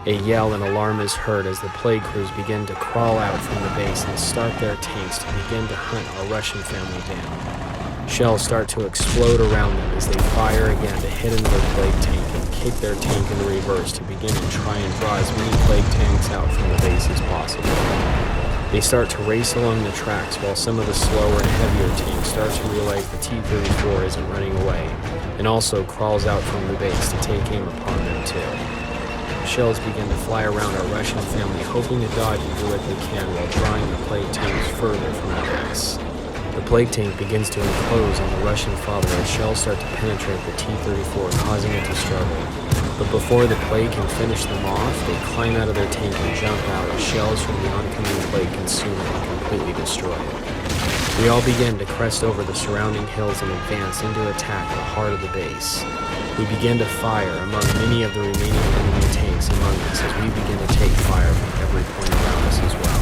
A yell and alarm is heard as the plague crews begin to crawl out from the base and start their tanks to begin to hunt our Russian family down. Shells start to explode around them as they fire again to hit another plague tank and kick their tank into reverse to begin to try and draw as many plague tanks out from the base as possible. They start to race along the tracks while some of the slower and heavier tanks start to realize the T-34 isn't running away and also crawls out from the base to take aim upon them too. Shells begin to fly around our Russian family, hoping to dodge and do what they can while drawing the plague tanks further from the base. The plague tank begins to enclose on the Russian father as shells start to penetrate the T-34, causing it to struggle. But before the plague can finish them off, they climb out of their tank and jump out as shells from the oncoming plague consume it and completely destroy it. We all begin to crest over the surrounding hills and advance into attack the heart of the base. We begin to fire among many of the remaining enemy tanks among us as we begin to take fire from every point around us as well.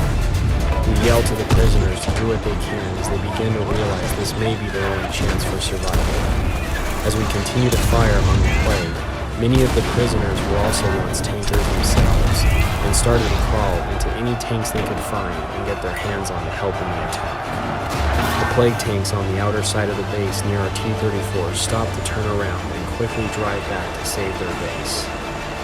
We yell to the prisoners to do what they can as they begin to realize this may be their only chance for survival. As we continue to fire among the plague, many of the prisoners were also once tankers themselves and started to crawl into any tanks they could find and get their hands on to help in the attack. The plague tanks on the outer side of the base near our T-34 stop to turn around and quickly drive back to save their base.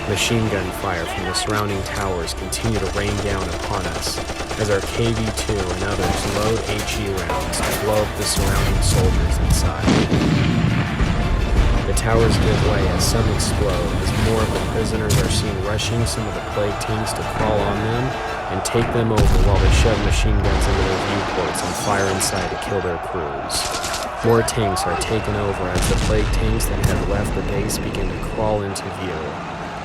Machine gun fire from the surrounding towers continue to rain down upon us as our KV-2 and others load HE rounds to blow up the surrounding soldiers inside. The towers give way as some explode as more of the prisoners are seen rushing some of the plague tanks to crawl on them and take them over while they shove machine guns into their viewports and fire inside to kill their crews. More tanks are taken over as the plague tanks that have left the base begin to crawl into view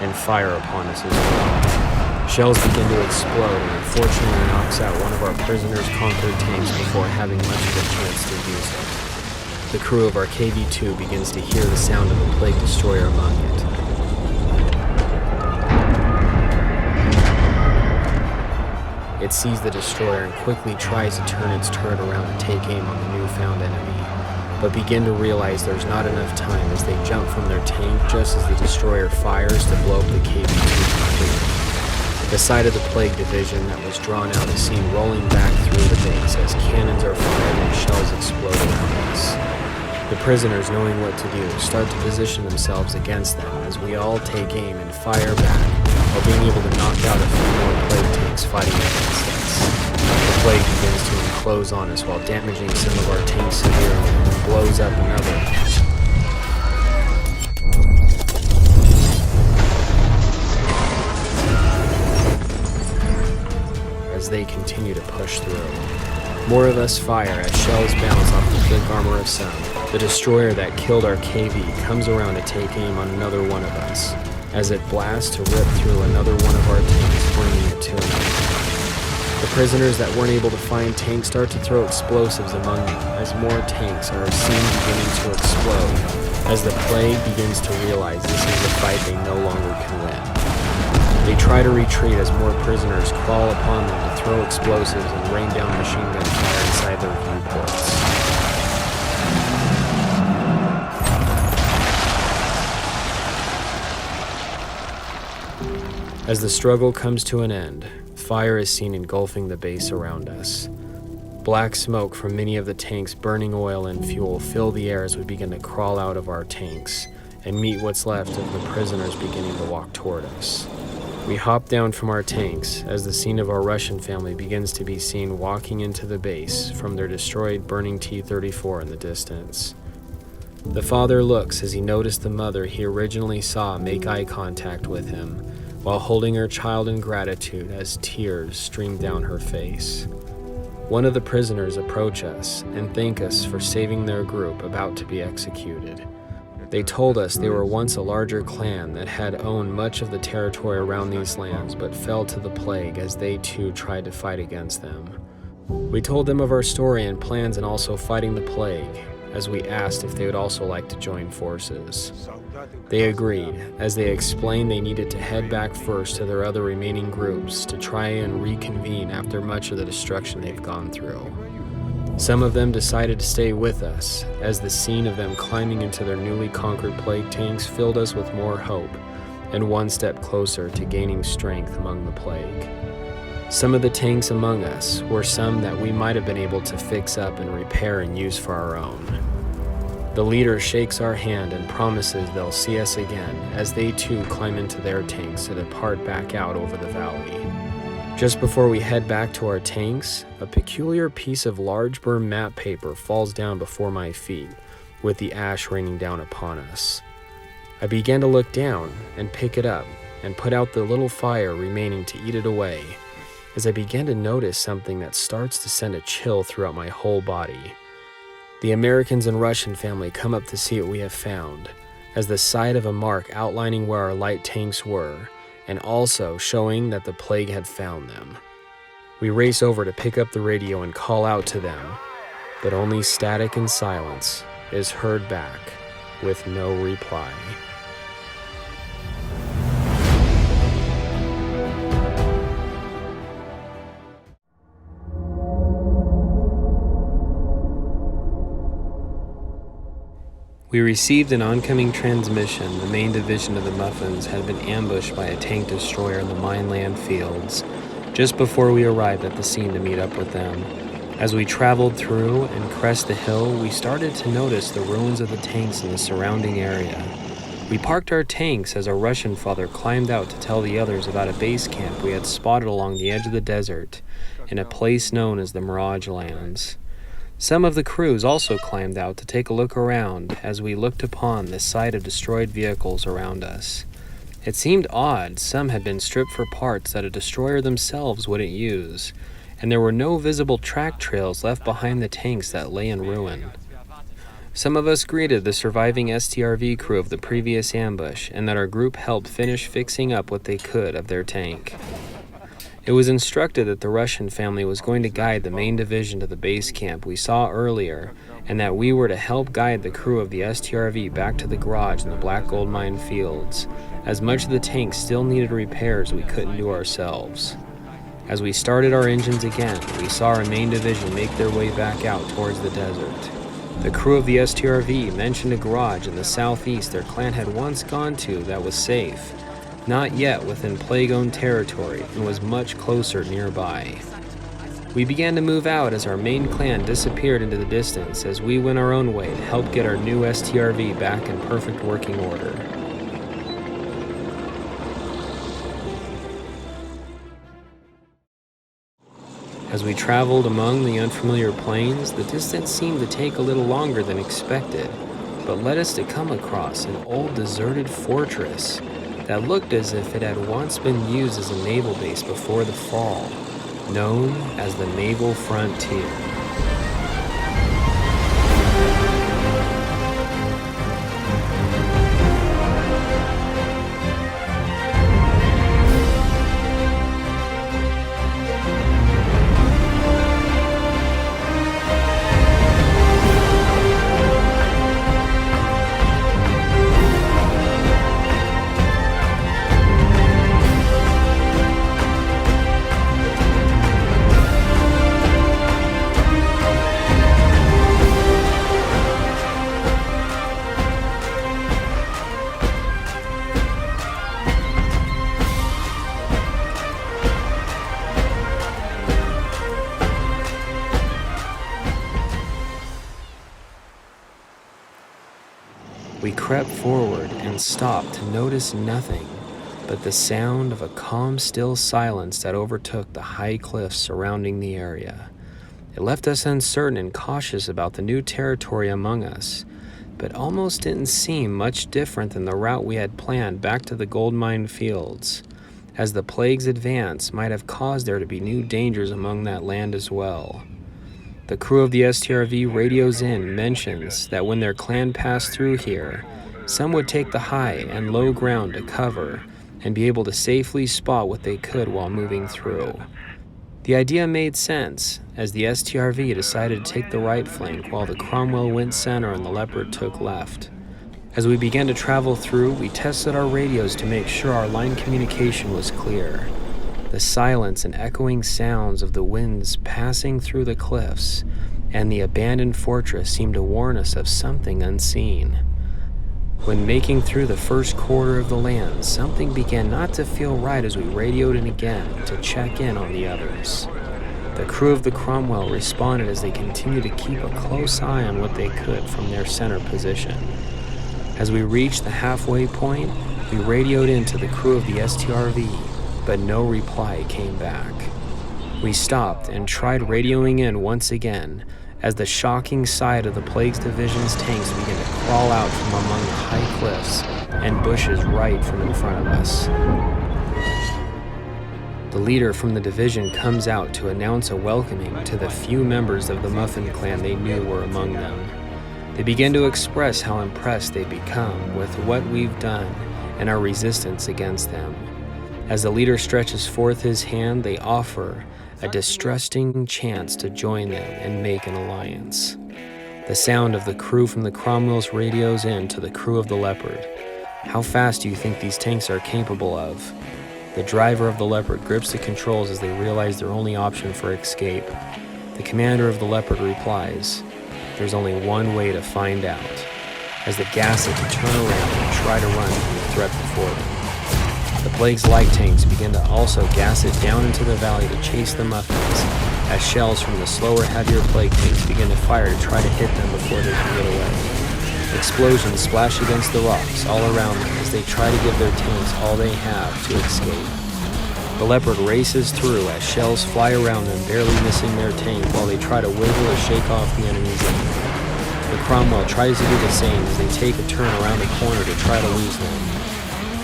and fire upon us as well. Shells begin to explode and unfortunately knocks out one of our prisoners' conquered tanks before having much of a chance to use it. The crew of our KV-2 begins to hear the sound of the plague destroyer among it. It sees the destroyer and quickly tries to turn its turret around and take aim on the newfound enemy, but begin to realize there's not enough time as they jump from their tank just as the destroyer fires to blow up the KV-2 completely. The side of the plague division that was drawn out is seen rolling back through the base as cannons are fired and shells explode around us. The prisoners, knowing what to do, start to position themselves against them as we all take aim and fire back while being able to knock out a few more plague tanks fighting against us. The plague begins to enclose on us while damaging some of our tanks severely and blows up another. As they continue to push through. More of us fire as shells bounce off the thick armor of some. The destroyer that killed our KV comes around to take aim on another one of us, as it blasts to rip through another one of our tanks, bringing it to an end. The prisoners that weren't able to find tanks start to throw explosives among them, as more tanks are seen beginning to explode, as the plague begins to realize this is a fight they no longer can win. They try to retreat as more prisoners crawl upon them to throw explosives and rain down machine gun fire inside their viewports. As the struggle comes to an end, fire is seen engulfing the base around us. Black smoke from many of the tanks burning oil and fuel fill the air as we begin to crawl out of our tanks and meet what's left of the prisoners beginning to walk toward us. We hop down from our tanks as the scene of our Russian family begins to be seen walking into the base from their destroyed burning T-34 in the distance. The father looks as he noticed the mother he originally saw make eye contact with him while holding her child in gratitude as tears streamed down her face. One of the prisoners approach us and thank us for saving their group about to be executed. They told us they were once a larger clan that had owned much of the territory around these lands but fell to the plague as they too tried to fight against them. We told them of our story and plans in also fighting the plague, as we asked if they would also like to join forces. They agreed, as they explained they needed to head back first to their other remaining groups to try and reconvene after much of the destruction they've gone through. Some of them decided to stay with us, as the scene of them climbing into their newly conquered plague tanks filled us with more hope and one step closer to gaining strength among the plague. Some of the tanks among us were some that we might have been able to fix up and repair and use for our own. The leader shakes our hand and promises they'll see us again as they too climb into their tanks to depart back out over the valley. Just before we head back to our tanks, a peculiar piece of large burn map paper falls down before my feet, with the ash raining down upon us. I began to look down and pick it up and put out the little fire remaining to eat it away, as I began to notice something that starts to send a chill throughout my whole body. The Americans and Russian family come up to see what we have found, as the sight of a mark outlining where our light tanks were, and also showing that the plague had found them. We race over to pick up the radio and call out to them, but only static and silence is heard back with no reply. We received an oncoming transmission. The main division of the Muffins had been ambushed by a tank destroyer in the mineland fields just before we arrived at the scene to meet up with them. As we traveled through and crest the hill, we started to notice the ruins of the tanks in the surrounding area. We parked our tanks as our Russian father climbed out to tell the others about a base camp we had spotted along the edge of the desert in a place known as the Mirage Lands. Some of the crews also climbed out to take a look around as we looked upon the sight of destroyed vehicles around us. It seemed odd some had been stripped for parts that a destroyer themselves wouldn't use, and there were no visible track trails left behind the tanks that lay in ruin. Some of us greeted the surviving STRV crew of the previous ambush and that our group helped finish fixing up what they could of their tank. It was instructed that the Russian family was going to guide the main division to the base camp we saw earlier, and that we were to help guide the crew of the STRV back to the garage in the Black Gold Mine fields, as much of the tank still needed repairs we couldn't do ourselves. As we started our engines again, we saw our main division make their way back out towards the desert. The crew of the STRV mentioned a garage in the southeast their clan had once gone to that was safe, not yet within plague-owned territory, and was much closer nearby. We began to move out as our main clan disappeared into the distance as we went our own way to help get our new STRV back in perfect working order. As we traveled among the unfamiliar plains, the distance seemed to take a little longer than expected, but led us to come across an old deserted fortress that looked as if it had once been used as a naval base before the fall, known as the Naval Frontier. crept forward and stopped to notice nothing but the sound of a calm, still silence that overtook the high cliffs surrounding the area. It left us uncertain and cautious about the new territory among us, but almost didn't seem much different than the route we had planned back to the gold mine fields, as the plague's advance might have caused there to be new dangers among that land as well. The crew of the STRV radios in mentions that when their clan passed through here, some would take the high and low ground to cover and be able to safely spot what they could while moving through. The idea made sense, as the STRV decided to take the right flank while the Cromwell went center and the Leopard took left. As we began to travel through, we tested our radios to make sure our line communication was clear. The silence and echoing sounds of the winds passing through the cliffs and the abandoned fortress seemed to warn us of something unseen. When making through the first quarter of the land, something began not to feel right as we radioed in again to check in on the others. The crew of the Cromwell responded as they continued to keep a close eye on what they could from their center position. As we reached the halfway point, we radioed into the crew of the STRV, but no reply came back. We stopped and tried radioing in once again, as the shocking sight of the Plague's division's tanks began to crawl out from among the high cliffs and bushes right from in front of us. The leader from the division comes out to announce a welcoming to the few members of the Muffin clan they knew were among them. They begin to express how impressed they've become with what we've done and our resistance against them. As the leader stretches forth his hand, they offer a distrusting chance to join them and make an alliance. The sound of the crew from the Cromwell's radios in to the crew of the Leopard. How fast do you think these tanks are capable of? The driver of the Leopard grips the controls as they realize their only option for escape. The commander of the Leopard replies, "There's only one way to find out," as the Gasset turn around and try to run from the threat before them. The Plague's light tanks begin to also gas it down into the valley to chase the Muffins, as shells from the slower, heavier Plague tanks begin to fire to try to hit them before they can get away. Explosions splash against the rocks all around them as they try to give their tanks all they have to escape. The Leopard races through as shells fly around them, barely missing their tank while they try to wiggle or shake off the enemy's aim. The Cromwell tries to do the same as they take a turn around the corner to try to lose them.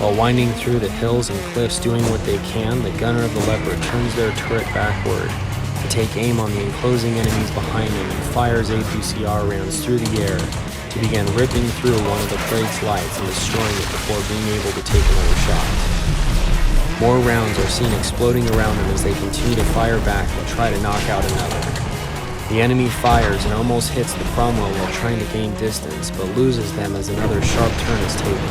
While winding through the hills and cliffs doing what they can, the gunner of the Leopard turns their turret backward to take aim on the enclosing enemies behind them and fires APCR rounds through the air to begin ripping through one of the Plague's lights and destroying it before being able to take another shot. More rounds are seen exploding around them as they continue to fire back and try to knock out another. The enemy fires and almost hits the Cromwell while trying to gain distance, but loses them as another sharp turn is taken.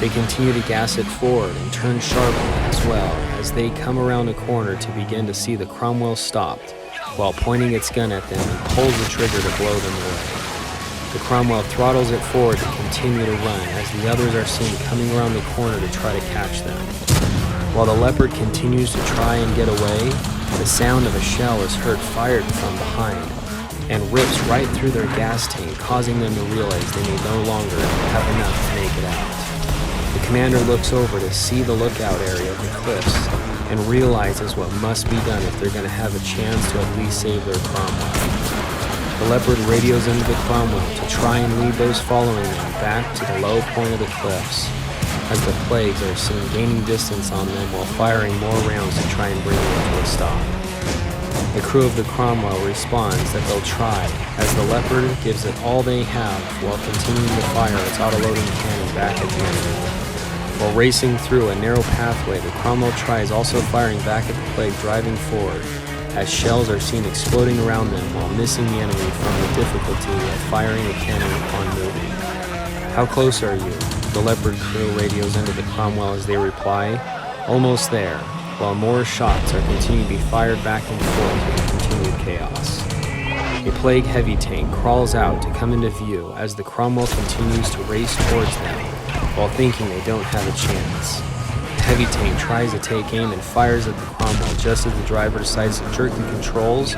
They continue to gas it forward and turn sharply as well as they come around a corner to begin to see the Cromwell stopped while pointing its gun at them and pulls the trigger to blow them away. The Cromwell throttles it forward to continue to run as the others are seen coming around the corner to try to catch them. While the Leopard continues to try and get away, the sound of a shell is heard fired from behind and rips right through their gas tank, causing them to realize they may no longer have enough to make it out. The commander looks over to see the lookout area of the cliffs and realizes what must be done if they're going to have a chance to at least save their Cromwell. The Leopard radios into the Cromwell to try and lead those following them back to the low point of the cliffs, as the Plagues are seen gaining distance on them while firing more rounds to try and bring them to a stop. The crew of the Cromwell responds that they'll try, as the Leopard gives it all they have while continuing to fire its autoloading cannon back at the enemy. While racing through a narrow pathway, the Cromwell tries also firing back at the Plague driving forward, as shells are seen exploding around them while missing the enemy from the difficulty of firing a cannon upon moving. "How close are you?" The Leopard crew radios into the Cromwell as they reply, "Almost there," while more shots are continuing to be fired back and forth with continued chaos. A Plague heavy tank crawls out to come into view as the Cromwell continues to race towards them while thinking they don't have a chance. The heavy tank tries to take aim and fires at the Cromwell just as the driver decides to jerk the controls,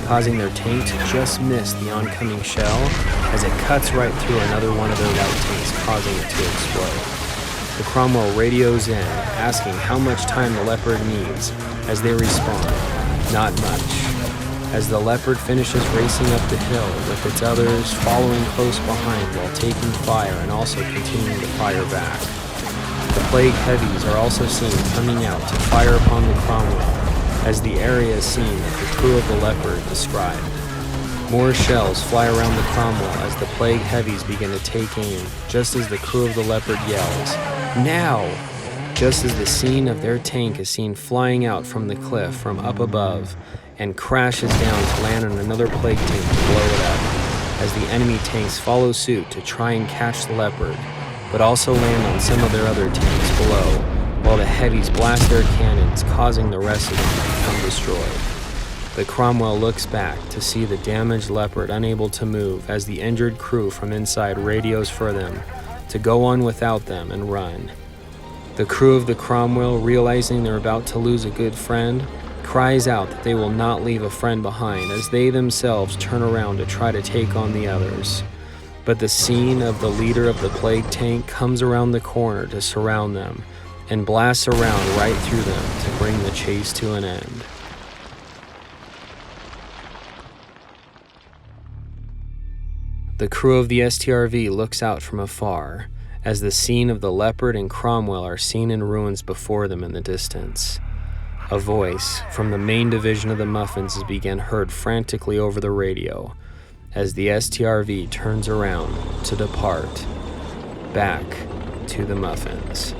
causing their tank to just miss the oncoming shell as it cuts right through another one of their light tanks, causing it to explode. The Cromwell radios in, asking how much time the Leopard needs, as they respond, not much. As the Leopard finishes racing up the hill, with its others following close behind while taking fire and also continuing to fire back. The Plague Heavies are also seen coming out to fire upon the Cromwell, as the area is seen that the crew of the Leopard described. More shells fly around the Cromwell as the Plague Heavies begin to take aim, just as the crew of the Leopard yells, "Now!" Just as the scene of their tank is seen flying out from the cliff from up above and crashes down to land on another Plague tank to blow it up, as the enemy tanks follow suit to try and catch the Leopard, but also land on some of their other tanks below, while the Heavies blast their cannons, causing the rest of them to become destroyed. The Cromwell looks back to see the damaged Leopard unable to move as the injured crew from inside radios for them to go on without them and run. The crew of the Cromwell, realizing they're about to lose a good friend, cries out that they will not leave a friend behind as they themselves turn around to try to take on the others. But the scene of the leader of the Plague tank comes around the corner to surround them and blasts around right through them to bring the chase to an end. The crew of the STRV looks out from afar as the scene of the Leopard and Cromwell are seen in ruins before them in the distance. A voice from the main division of the Muffins is being heard frantically over the radio as the STRV turns around to depart back to the Muffins.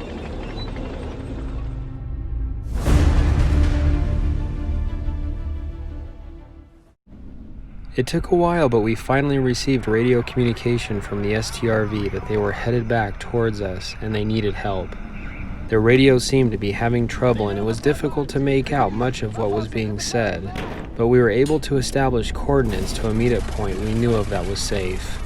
It took a while, but we finally received radio communication from the STRV that they were headed back towards us and they needed help. Their radio seemed to be having trouble and it was difficult to make out much of what was being said, but we were able to establish coordinates to a meetup point we knew of that was safe.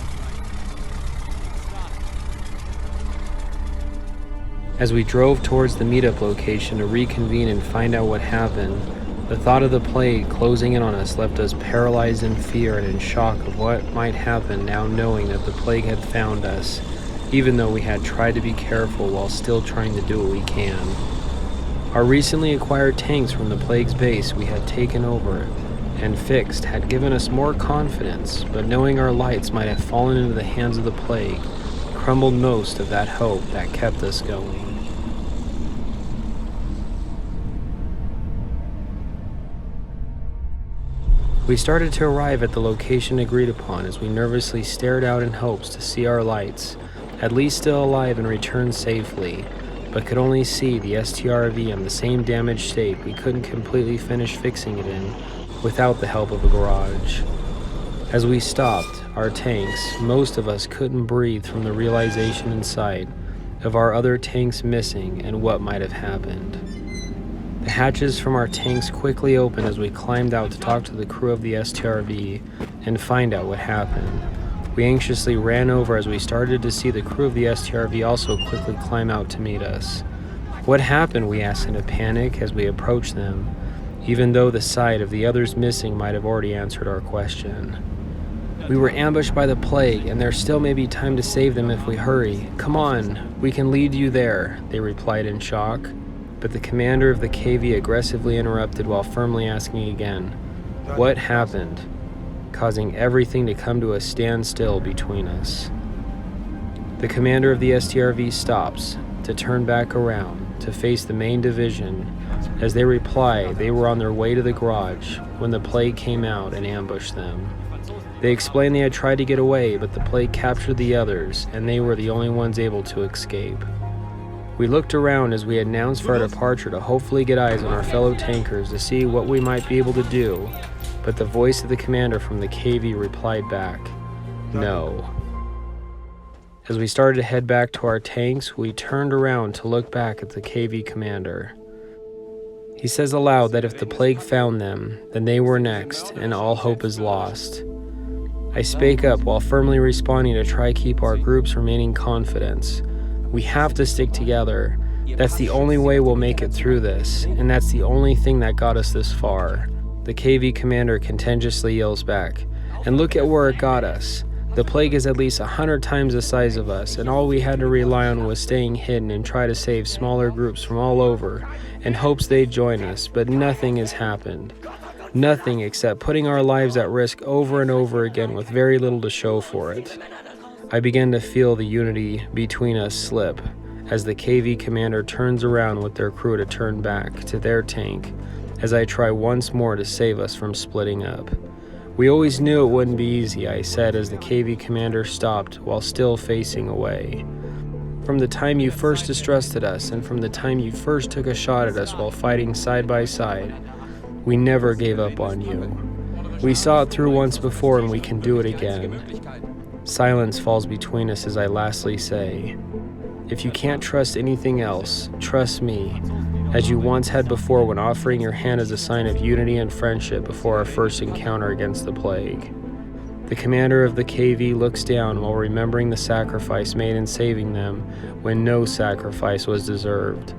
As we drove towards the meetup location to reconvene and find out what happened, the thought of the plague closing in on us left us paralyzed in fear and in shock of what might happen now knowing that the plague had found us, even though we had tried to be careful while still trying to do what we can. Our recently acquired tanks from the plague's base we had taken over and fixed had given us more confidence, but knowing our lights might have fallen into the hands of the plague crumbled most of that hope that kept us going. We started to arrive at the location agreed upon as we nervously stared out in hopes to see our lights, at least still alive and return safely, but could only see the STRV in the same damaged state we couldn't completely finish fixing it in without the help of a garage. As we stopped our tanks, most of us couldn't breathe from the realization in sight of our other tanks missing and what might have happened. The hatches from our tanks quickly opened as we climbed out to talk to the crew of the STRV and find out what happened. We anxiously ran over as we started to see the crew of the STRV also quickly climb out to meet us. What happened? We asked in a panic as we approached them, even though the sight of the others missing might have already answered our question. We were ambushed by the plague, and there still may be time to save them if we hurry. Come on, we can lead you there, they replied in shock. But the commander of the KV aggressively interrupted while firmly asking again, what happened? Causing everything to come to a standstill between us. The commander of the STRV stops to turn back around to face the main division. As they reply, they were on their way to the garage when the plague came out and ambushed them. They explained they had tried to get away, but the plague captured the others, and they were the only ones able to escape. We looked around as we announced for our departure to hopefully get eyes on our fellow tankers to see what we might be able to do, but the voice of the commander from the KV replied back, no. As we started to head back to our tanks, we turned around to look back at the KV commander. He says aloud that if the plague found them, then they were next, and all hope is lost. I spake up while firmly responding to try keep our group's remaining confidence. We have to stick together. That's the only way we'll make it through this, and that's the only thing that got us this far. The KV commander contentiously yells back, "And look at where it got us. The plague is at least 100 times the size of us, and all we had to rely on was staying hidden and try to save smaller groups from all over in hopes they'd join us, but nothing has happened. Nothing except putting our lives at risk over and over again with very little to show for it." I began to feel the unity between us slip as the KV commander turns around with their crew to turn back to their tank as I try once more to save us from splitting up. "We always knew it wouldn't be easy," I said as the KV commander stopped while still facing away. "From the time you first distrusted us and from the time you first took a shot at us while fighting side by side, we never gave up on you. We saw it through once before and we can do it again." Silence falls between us as I lastly say, "If you can't trust anything else, trust me, as you once had before when offering your hand as a sign of unity and friendship before our first encounter against the plague." The commander of the KV looks down while remembering the sacrifice made in saving them when no sacrifice was deserved.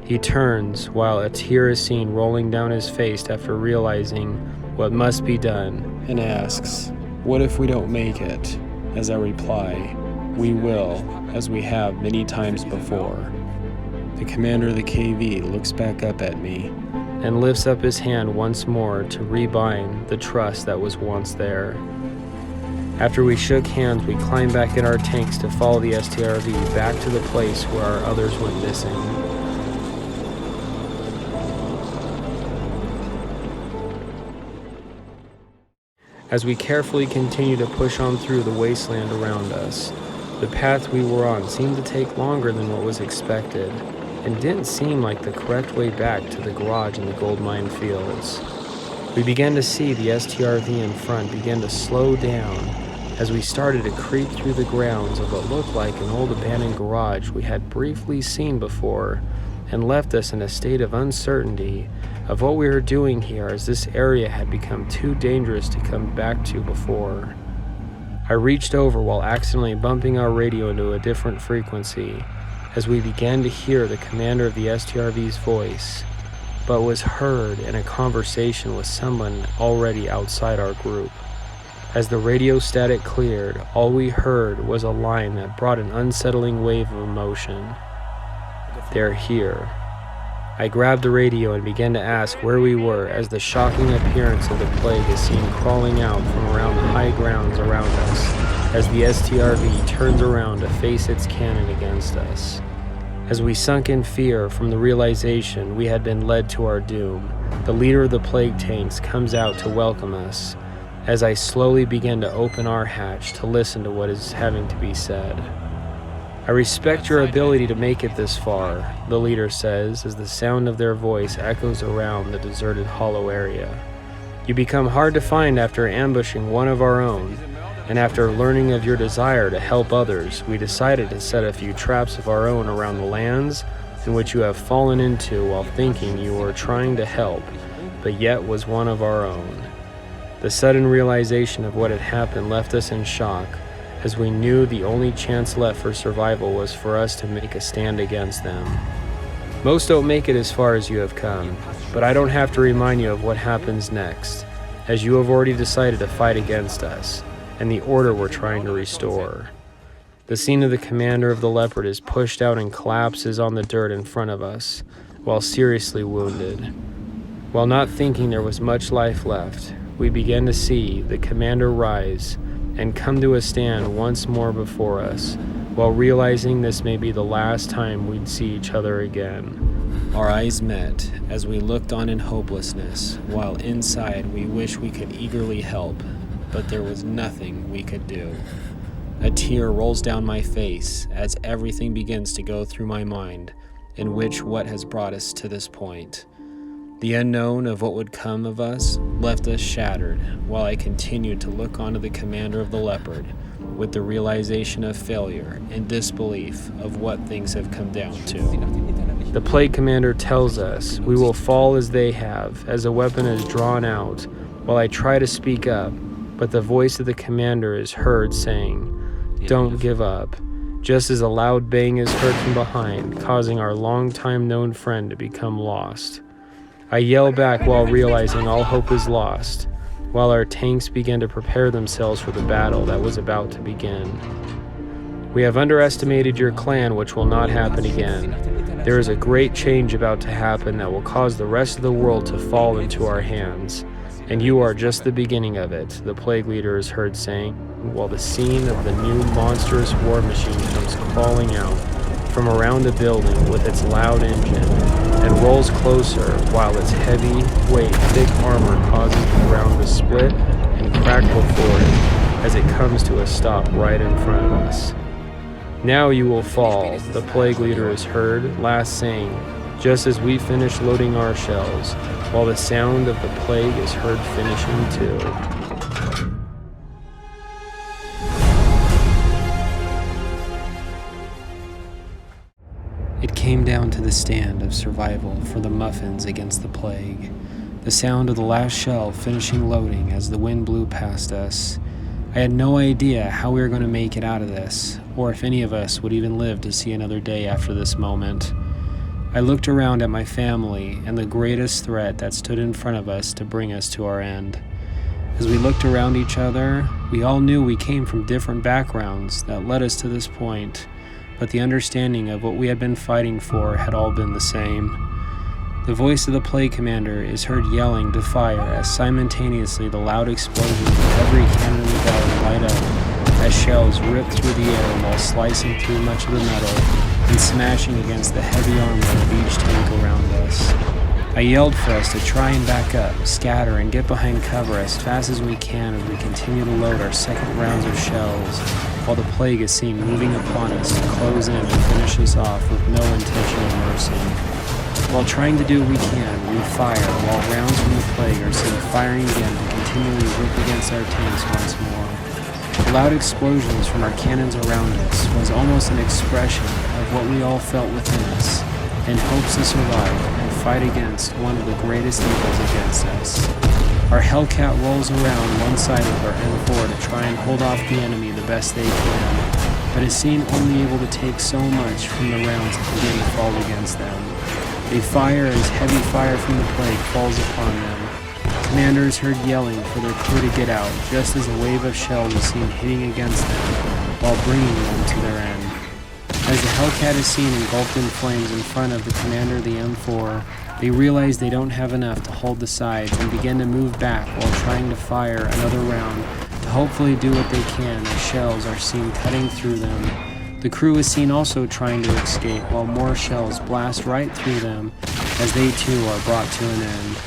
He turns while a tear is seen rolling down his face after realizing what must be done and asks, "What if we don't make it?" As I reply, "We will, as we have many times before." The commander of the KV looks back up at me and lifts up his hand once more to rebind the trust that was once there. After we shook hands, we climbed back in our tanks to follow the STRV back to the place where our others went missing. As we carefully continued to push on through the wasteland around us, the path we were on seemed to take longer than what was expected, and didn't seem like the correct way back to the garage in the gold mine fields. We began to see the STRV in front begin to slow down as we started to creep through the grounds of what looked like an old abandoned garage we had briefly seen before, and left us in a state of uncertainty of what we were doing here, as this area had become too dangerous to come back to before. I reached over while accidentally bumping our radio into a different frequency as we began to hear the commander of the STRV's voice, but was heard in a conversation with someone already outside our group. As the radio static cleared, all we heard was a line that brought an unsettling wave of emotion. "They're here." I grabbed the radio and began to ask where we were as the shocking appearance of the plague is seen crawling out from around the high grounds around us as the STRV turns around to face its cannon against us. As we sunk in fear from the realization we had been led to our doom, the leader of the plague tanks comes out to welcome us as I slowly begin to open our hatch to listen to what is having to be said. "I respect your ability to make it this far," the leader says as the sound of their voice echoes around the deserted hollow area. "You become hard to find after ambushing one of our own, and after learning of your desire to help others, we decided to set a few traps of our own around the lands in which you have fallen into while thinking you were trying to help, but yet was one of our own." The sudden realization of what had happened left us in shock, as we knew the only chance left for survival was for us to make a stand against them. Most don't make it as far as you have come, but I don't have to remind you of what happens next, as you have already decided to fight against us and the order we're trying to restore. The scene of the commander of the Leopard is pushed out and collapses on the dirt in front of us, while seriously wounded. While not thinking there was much life left, we began to see the commander rise and come to a stand once more before us, while realizing this may be the last time we'd see each other again. Our eyes met as we looked on in hopelessness, while inside we wished we could eagerly help, but there was nothing we could do. A tear rolls down my face as everything begins to go through my mind, in which what has brought us to this point. The unknown of what would come of us left us shattered, while I continued to look onto the commander of the Leopard with the realization of failure and disbelief of what things have come down to. The plague commander tells us we will fall as they have, as a weapon is drawn out, while I try to speak up, but the voice of the commander is heard saying, "Don't give up," just as a loud bang is heard from behind, causing our long-time known friend to become lost. I yell back while realizing all hope is lost, while our tanks begin to prepare themselves for the battle that was about to begin. We have underestimated your clan, which will not happen again. There is a great change about to happen that will cause the rest of the world to fall into our hands. And you are just the beginning of it, the plague leader is heard saying, while the scene of the new monstrous war machine comes crawling out from around a building with its loud engine and rolls closer while its heavy weight, thick armor causes the ground to split and crack before it as it comes to a stop right in front of us. Now you will fall, the plague leader is heard last saying, just as we finish loading our shells, while the sound of the plague is heard finishing too. It came down to the stand of survival for the muffins against the plague. The sound of the last shell finishing loading as the wind blew past us. I had no idea how we were going to make it out of this, or if any of us would even live to see another day after this moment. I looked around at my family and the greatest threat that stood in front of us to bring us to our end. As we looked around each other, we all knew we came from different backgrounds that led us to this point, but the understanding of what we had been fighting for had all been the same. The voice of the plague commander is heard yelling to fire as simultaneously the loud explosions of every cannon in the valley light up as shells rip through the air while slicing through much of the metal and smashing against the heavy armor of each tank around us. I yelled for us to try and back up, scatter, and get behind cover as fast as we can as we continue to load our second rounds of shells, while the plague is seen moving upon us to close in and finish us off with no intention of mercy. While trying to do what we can, we fire, while rounds from the plague are seen firing again to continually rip against our tanks once more. The loud explosions from our cannons around us was almost an expression of what we all felt within us, in hopes to survive and fight against one of the greatest evils against us. Our Hellcat rolls around one side of our M4 to try and hold off the enemy the best they can, but is seen only able to take so much from the rounds that begin to fall against them. They fire as heavy fire from the plague falls upon them. Commanders heard yelling for their crew to get out, just as a wave of shells is seen hitting against them, while bringing them to their end. As the Hellcat is seen engulfed in flames in front of the commander of the M4, they realize they don't have enough to hold the sides and begin to move back while trying to fire another round to hopefully do what they can as shells are seen cutting through them. The crew is seen also trying to escape while more shells blast right through them as they too are brought to an end.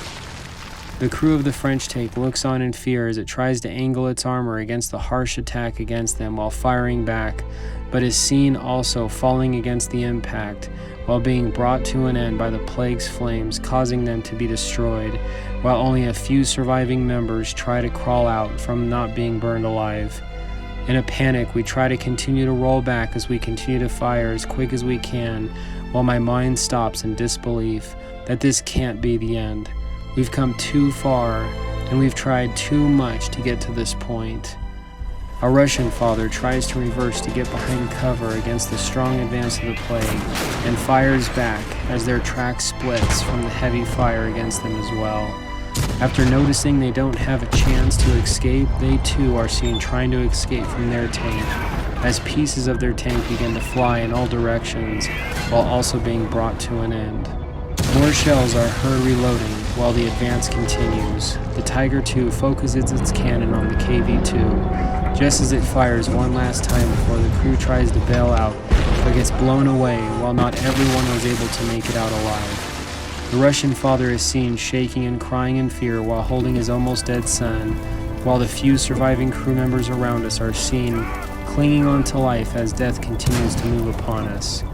The crew of the French tank looks on in fear as it tries to angle its armor against the harsh attack against them while firing back, but is seen also falling against the impact while being brought to an end by the plague's flames, causing them to be destroyed, while only a few surviving members try to crawl out from not being burned alive. In a panic, we try to continue to roll back as we continue to fire as quick as we can, while my mind stops in disbelief that this can't be the end. We've come too far, and we've tried too much to get to this point. Our Russian father tries to reverse to get behind cover against the strong advance of the plague, and fires back as their track splits from the heavy fire against them as well. After noticing they don't have a chance to escape, they too are seen trying to escape from their tank, as pieces of their tank begin to fly in all directions, while also being brought to an end. More shells are heard reloading while the advance continues. The Tiger II focuses its cannon on the KV-2, just as it fires one last time before the crew tries to bail out, but gets blown away while not everyone was able to make it out alive. The Russian father is seen shaking and crying in fear while holding his almost dead son, while the few surviving crew members around us are seen clinging on to life as death continues to move upon us.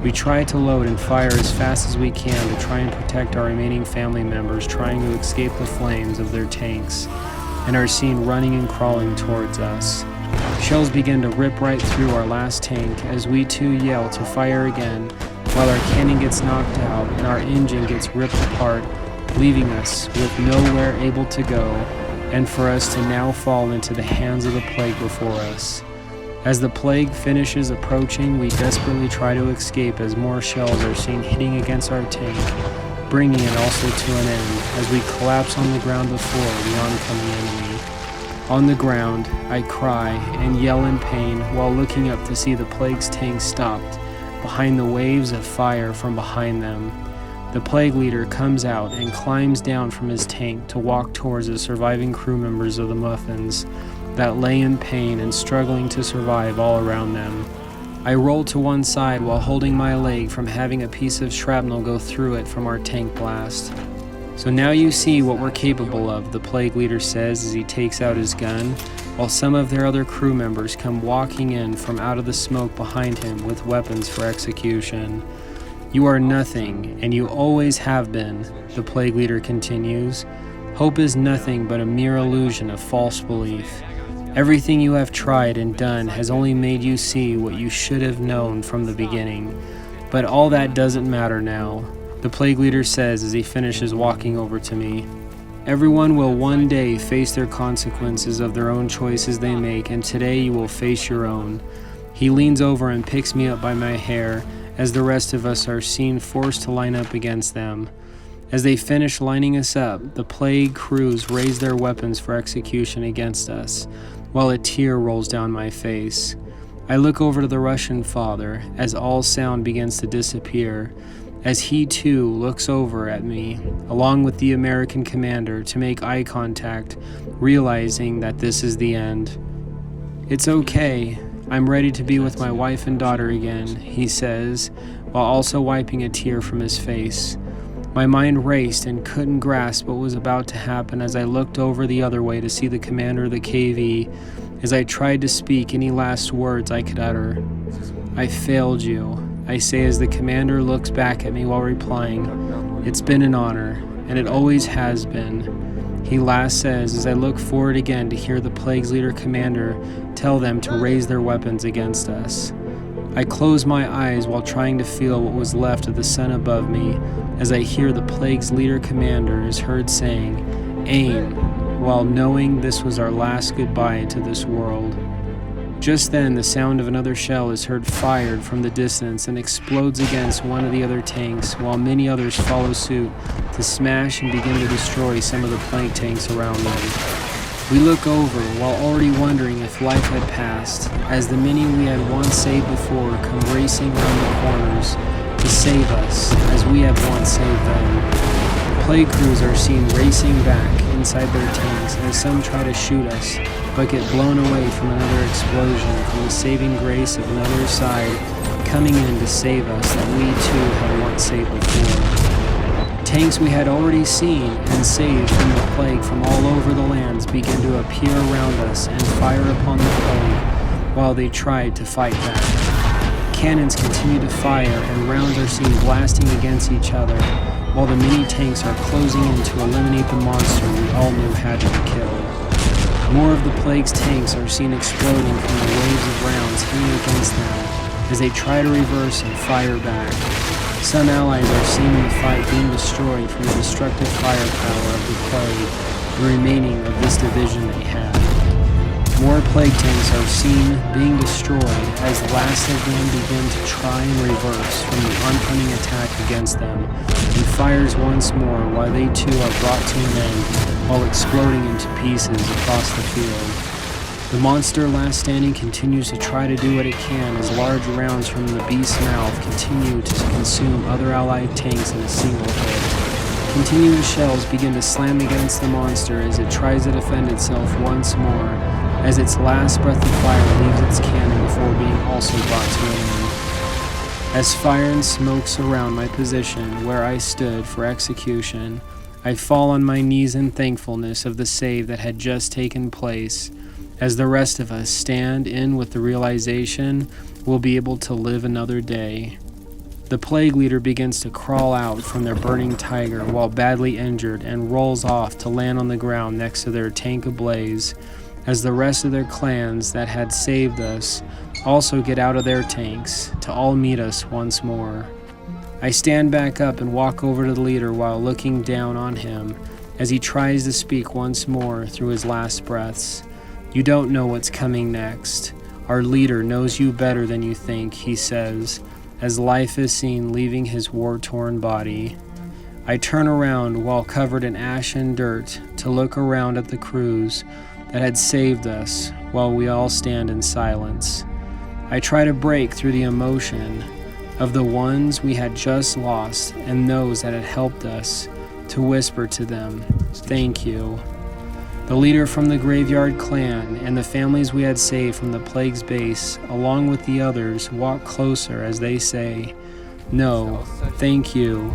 We try to load and fire as fast as we can to try and protect our remaining family members trying to escape the flames of their tanks, and are seen running and crawling towards us. Shells begin to rip right through our last tank as we too yell to fire again, while our cannon gets knocked out and our engine gets ripped apart, leaving us with nowhere able to go, and for us to now fall into the hands of the plague before us. As the plague finishes approaching, we desperately try to escape as more shells are seen hitting against our tank, bringing it also to an end as we collapse on the ground before the oncoming enemy. On the ground, I cry and yell in pain while looking up to see the plague's tank stopped behind the waves of fire from behind them. The plague leader comes out and climbs down from his tank to walk towards the surviving crew members of the Muffins that lay in pain and struggling to survive all around them. I roll to one side while holding my leg from having a piece of shrapnel go through it from our tank blast. "So now you see what we're capable of," the plague leader says as he takes out his gun, while some of their other crew members come walking in from out of the smoke behind him with weapons for execution. "You are nothing, and you always have been," the plague leader continues. "Hope is nothing but a mere illusion of false belief. Everything you have tried and done has only made you see what you should have known from the beginning. But all that doesn't matter now," the plague leader says as he finishes walking over to me. "Everyone will one day face their consequences of their own choices they make, and today you will face your own." He leans over and picks me up by my hair as the rest of us are seen forced to line up against them. As they finish lining us up, the plague crews raise their weapons for execution against us, while a tear rolls down my face. I look over to the Russian father as all sound begins to disappear, as he too looks over at me, along with the American commander, to make eye contact, realizing that this is the end. "It's okay. I'm ready to be with my wife and daughter again," he says, while also wiping a tear from his face. My mind raced and couldn't grasp what was about to happen as I looked over the other way to see the commander of the KV as I tried to speak any last words I could utter. "I failed you," I say as the commander looks back at me while replying, "It's been an honor, and it always has been," he last says as I look forward again to hear the plague's leader commander tell them to raise their weapons against us. I close my eyes while trying to feel what was left of the sun above me as I hear the plague's leader commander is heard saying, "Aim," while knowing this was our last goodbye to this world. Just then, the sound of another shell is heard fired from the distance and explodes against one of the other tanks, while many others follow suit to smash and begin to destroy some of the plague tanks around them. We look over while already wondering if life had passed, as the many we had once saved before come racing around the corners to save us as we have once saved them. Plague crews are seen racing back inside their tanks as some try to shoot us, but get blown away from another explosion from the saving grace of another side coming in to save us that we too had once saved before. Tanks we had already seen and saved from the plague from all over the lands begin to appear around us and fire upon the plague while they tried to fight back. Cannons continue to fire and rounds are seen blasting against each other while the many tanks are closing in to eliminate the monster we all knew had to be killed. More of the plague's tanks are seen exploding from the waves of rounds hitting against them as they try to reverse and fire back. Some allies are seen in the fight being destroyed from the destructive firepower of the plague, the remaining of this division they had. More plague tanks are seen being destroyed as the last of them begin to try and reverse from the oncoming attack against them, and fires once more while they too are brought to an end while exploding into pieces across the field. The monster last standing continues to try to do what it can as large rounds from the beast's mouth continue to consume other allied tanks in a single hit. Continuing shells begin to slam against the monster as it tries to defend itself once more, as its last breath of fire leaves its cannon before being also brought to an end. As fire and smoke surround my position where I stood for execution, I fall on my knees in thankfulness of the save that had just taken place, as the rest of us stand in with the realization we'll be able to live another day. The plague leader begins to crawl out from their burning tiger while badly injured and rolls off to land on the ground next to their tank ablaze, as the rest of their clans that had saved us also get out of their tanks to all meet us once more. I stand back up and walk over to the leader while looking down on him as he tries to speak once more through his last breaths. "You don't know what's coming next. Our leader knows you better than you think," he says, as life is seen leaving his war-torn body. I turn around while covered in ash and dirt to look around at the crews that had saved us while we all stand in silence. I try to break through the emotion of the ones we had just lost and those that had helped us to whisper to them, "Thank you." The leader from the Graveyard Clan and the families we had saved from the Plague's base, along with the others, walk closer as they say, "No, thank you."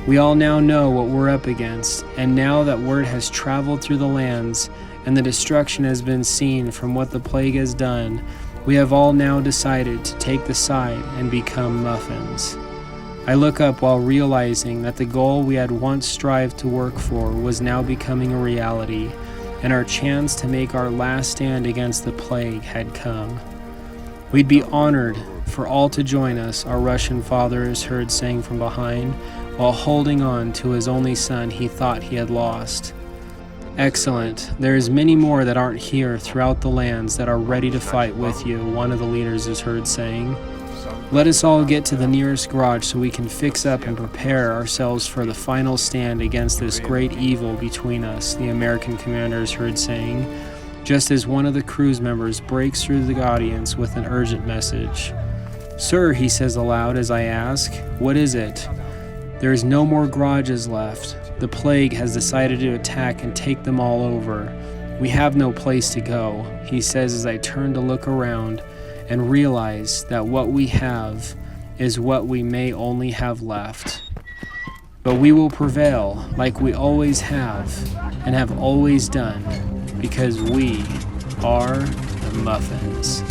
We all now know what we're up against, and now that word has traveled through the lands and the destruction has been seen from what the Plague has done, we have all now decided to take the side and become muffins. I look up while realizing that the goal we had once strived to work for was now becoming a reality, and our chance to make our last stand against the Plague had come. "We'd be honored for all to join us," our Russian father is heard saying from behind, while holding on to his only son he thought he had lost. "Excellent. There is many more that aren't here throughout the lands that are ready to fight with you," one of the leaders is heard saying. "Let us all get to the nearest garage so we can fix up and prepare ourselves for the final stand against this great evil between us," the American commander is heard saying, just as one of the crew's members breaks through the audience with an urgent message. "Sir," he says aloud as I ask, "what is it?" "There is no more garages left. The Plague has decided to attack and take them all over. We have no place to go," he says as I turn to look around and realize that what we have is what we may only have left. But we will prevail like we always have and have always done, because we are the Muffins.